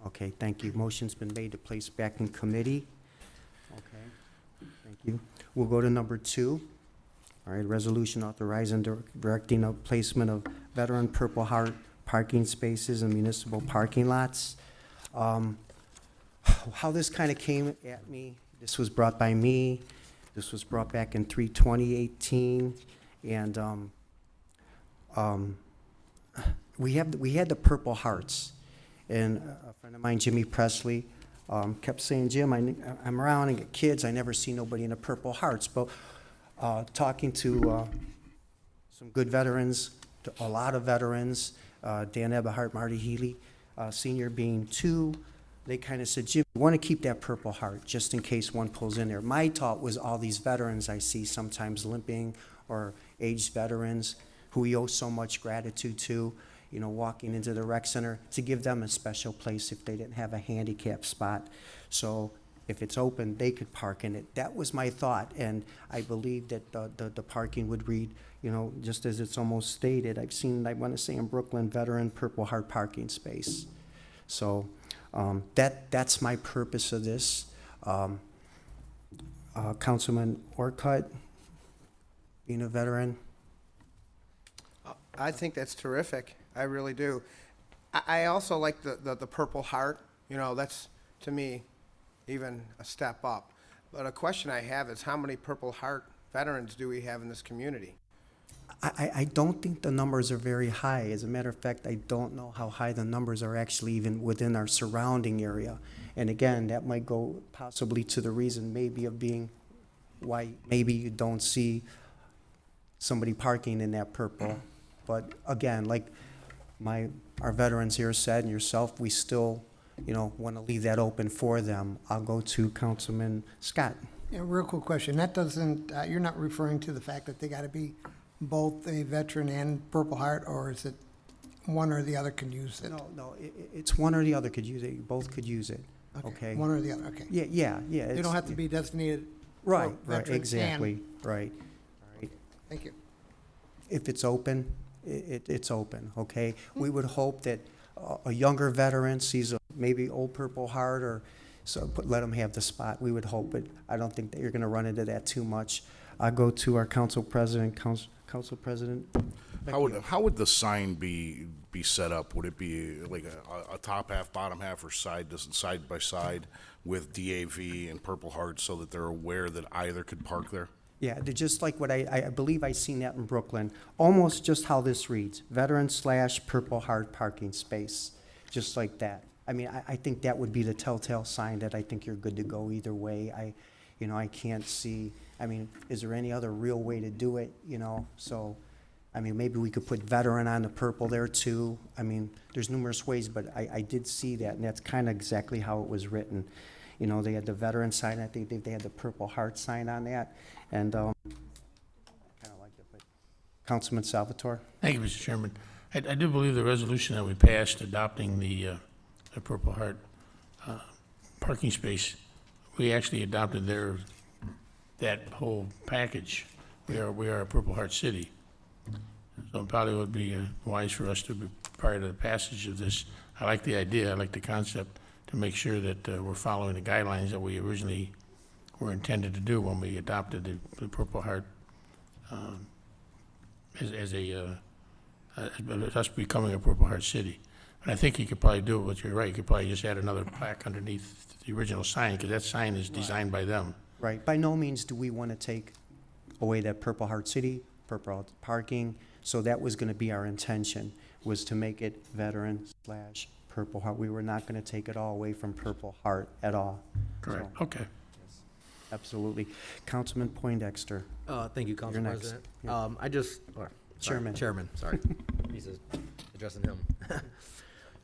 Okay, thank you. Motion's been made to place back in committee. Okay, thank you. We'll go to number 2. All right, resolution authorizing directing a placement of veteran Purple Heart parking spaces in municipal parking lots. How this kind of came at me, this was brought by me. This was brought back in 3/20/18, and we had the Purple Hearts, and a friend of mine, Jimmy Presley, kept saying, Jim, I'm around and get kids, I never see nobody in a Purple Hearts. But talking to some good veterans, to a lot of veterans, Dan Eberhart, Marty Healy, senior being 2, they kind of said, Jim, we want to keep that Purple Heart just in case one pulls in there. My thought was all these veterans I see sometimes limping, or aged veterans who we owe so much gratitude to, walking into the rec center, to give them a special place if they didn't have a handicap spot. So if it's open, they could park in it. That was my thought, and I believe that the parking would read, just as it's almost stated. I've seen, I want to say in Brooklyn, veteran Purple Heart parking space. So that's my purpose of this. Councilman Orcutt, being a veteran. I think that's terrific. I really do. I also like the Purple Heart. That's, to me, even a step up. But a question I have is, how many Purple Heart veterans do we have in this community? I don't think the numbers are very high. As a matter of fact, I don't know how high the numbers are actually even within our surrounding area. And again, that might go possibly to the reason maybe of being why maybe you don't see somebody parking in that purple. But again, like our veterans here said, and yourself, we still, want to leave that open for them. I'll go to Councilman Scott. Yeah, real quick question. That doesn't, you're not referring to the fact that they got to be both a veteran and Purple Heart, or is it one or the other can use it? No, it's one or the other could use it. You both could use it. Okay. One or the other, okay. Yeah. They don't have to be designated Right, for right, veterans exactly, and- right. Thank you. If it's open, it's open, okay? We would hope that a younger veteran sees maybe old Purple Heart, or so, let them have the spot. We would hope, but I don't think that you're gonna run into that too much. I'll go to our council president, Council President. How would the sign be set up? Would it be like a top half, bottom half, or side by side with DAV and Purple Heart, so that they're aware that either could park there? Yeah, they're just like what I believe I seen that in Brooklyn, almost just how this reads, veteran/Purple Heart parking space, just like that. I mean, I think that would be the telltale sign that I think you're good to go either way. I can't see, is there any other real way to do it, So, maybe we could put veteran on the purple there too. There's numerous ways, but I did see that, and that's kind of exactly how it was written. You know, they had the veteran sign, I think they had the Purple Heart sign on that, and, kind of liked it, but Councilman Salvatore? Thank you, Mr. Chairman. I do believe the resolution that we passed adopting the Purple Heart parking space, we actually adopted that whole package. We are a Purple Heart city. So it probably would be wise for us to be, prior to the passage of this, I like the idea, I like the concept, to make sure that we're following the guidelines that we originally were intended to do when we adopted the Purple Heart as us becoming a Purple Heart city. And I think you could probably do it, but you're right, you could probably just add another plaque underneath the original sign, because that sign is designed by them. Right, by no means do we want to take away that Purple Heart City, Purple Heart parking, so that was going to be our intention, was to make it veteran/Purple Heart. We were not going to take it all away from Purple Heart at all. Correct, So, okay. absolutely. Councilman Poindexter. Thank you, Council You're next. President. Yeah. Chairman. Chairman, sorry. He's addressing him.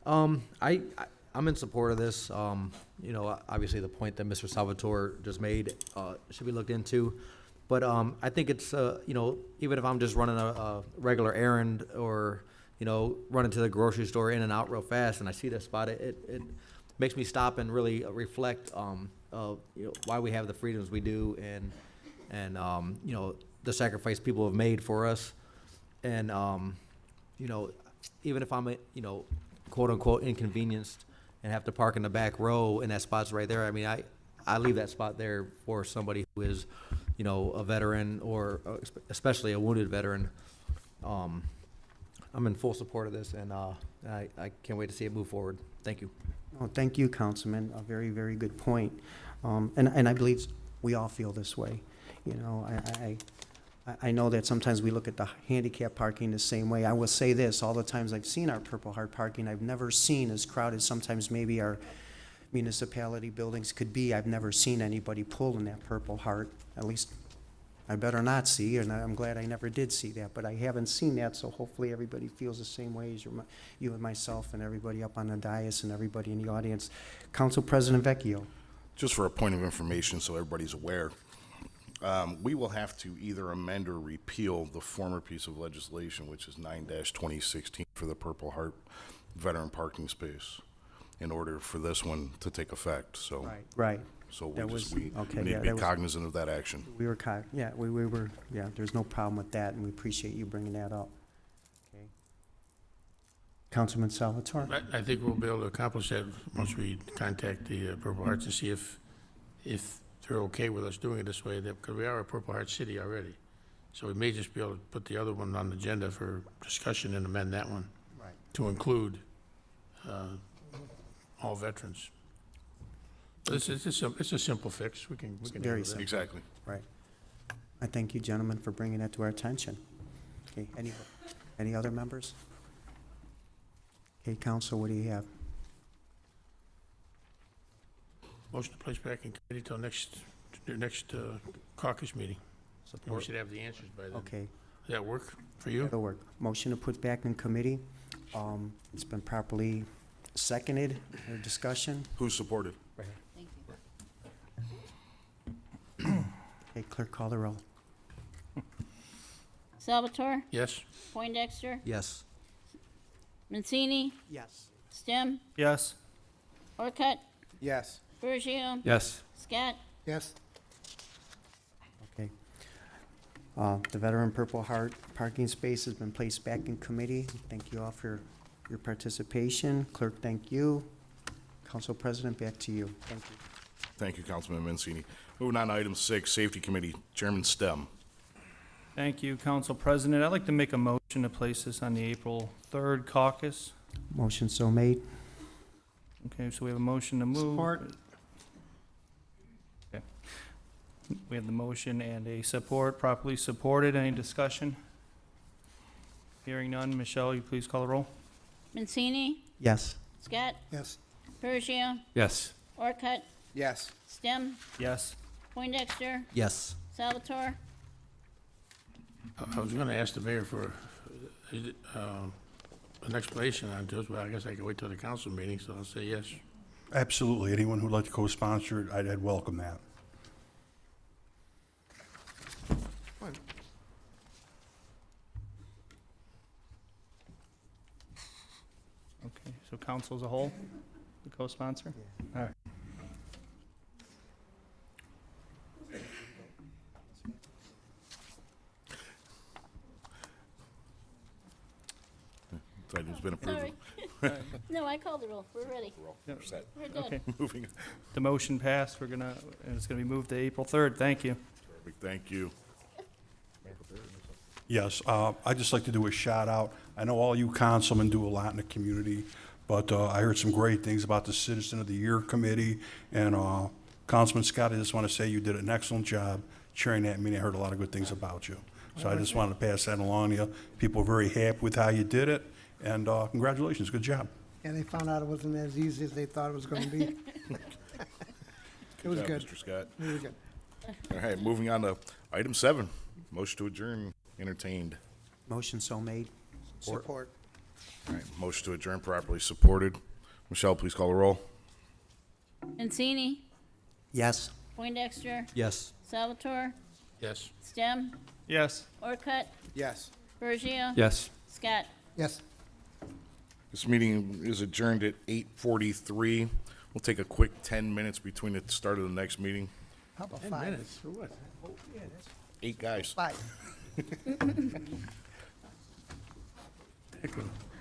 I'm in support of this. You know, obviously the point that Mr. Salvatore just made should be looked into. But I think it's, you know, even if I'm just running a regular errand or, you know, running to the grocery store in and out real fast and I see that spot, it makes me stop and really reflect you know, why we have the freedoms we do and you know, the sacrifice people have made for us. And, you know, even if I'm, you know, quote unquote inconvenienced and have to park in the back row and that spot's right there, I mean, I leave that spot there for somebody who is, you know, a veteran or especially a wounded veteran. I'm in full support of this and I can't wait to see it move forward. Thank you. Oh, thank you, Councilman. A very, very good point. And I believe we all feel this way. You know, I know that sometimes we look at the handicap parking the same way. I will say this, all the times I've seen our Purple Heart parking, I've never seen as crowded sometimes maybe our municipality buildings could be. I've never seen anybody pull in that Purple Heart. At least I better not see, and I'm glad I never did see that, but I haven't seen that, so hopefully everybody feels the same way as you and myself and everybody up on the dais and everybody in the audience. Council President Vecchio. Just for a point of information, so everybody's aware, we will have to either amend or repeal the former piece of legislation, which is 9-2016 for the Purple Heart veteran parking space, in order for this one to take effect, so. Right. So That we was- need okay, to yeah, be that was- cognizant of that action. We were, there's no problem with that, and we appreciate you bringing that up. Okay. Councilman Salvatore? I think we'll be able to accomplish that once we contact the Purple Hearts and see if they're okay with us doing it this way, because we are a Purple Heart city already. So we may just be able to put the other one on the agenda for discussion and amend that one Right. to include all veterans. It's a simple fix. We can Very handle that. simple. Exactly. Right. I thank you, gentlemen, for bringing that to our attention. Okay, any other members? Okay, council, what do you have? Motion to place back in committee till next caucus meeting. We should have the answers by then. Okay, Does that work for you? that'll work. Motion to put back in committee. It's been properly seconded. Any discussion? Who's supported? Thank you. Okay, clerk, call the roll. Salvatore, Yes? Poindexter, Yes. Mancini, Yes. Stem, Yes. Orcutt, Yes. Bergio, Yes. Scott, Yes. Okay. The veteran Purple Heart parking space has been placed back in committee. Thank you all for your participation. Clerk, thank you. Council President, back to you. Thank you. Thank you, Councilman Mancini. Moving on to item 6, Safety Committee, Chairman Stem. Thank you, Council President. I'd like to make a motion to place this on the April 3rd caucus. Motion so made. Okay, so we have a motion to move. Support. Okay. We have the motion and a support, properly supported. Any discussion? Hearing none. Michelle, you please call the roll. Mancini, Yes. Scott, Yes. Bergio, Yes. Orcutt, Yes. Stem, Yes. Poindexter, Yes. Salvatore, I was gonna ask the mayor for an explanation on this, but I guess I can wait till the council meeting, so I'll say yes. Absolutely. Anyone who'd like to co-sponsor it, I'd welcome that. Okay, so council as a whole, the co-sponsor? All right. This item's been approved. Sorry. No, I called the roll. We're ready. Set. We're good. Okay, Moving. the motion passed. And it's gonna be moved to April 3rd. Thank you. Perfect. Thank you. Yes, I'd just like to do a shout out. I know all you councilmen do a lot in the community, but I heard some great things about the Citizen of the Year Committee. And Councilman Scott, I just want to say you did an excellent job chairing that meeting. I heard a lot of good things about you. So I just wanted to pass that along to you. People are very happy with how you did it, and congratulations, good job. And they found out it wasn't as easy as they thought it was going to be. It was job, good. Mr. Scott. It was good. All right, moving on to item 7. Motion to adjourn, entertained. Motion so made. Support. All right, motion to adjourn properly supported. Michelle, please call the roll. Mancini, Yes. Poindexter, Yes. Salvatore, Yes. Stem, Yes. Orcutt, Yes. Bergia. Yes. Scott. Yes. This meeting is adjourned at 8:43. We'll take a quick 10 minutes between the start of the next meeting. How about 10 5? minutes for what? 8 guys. 5. Heck of a-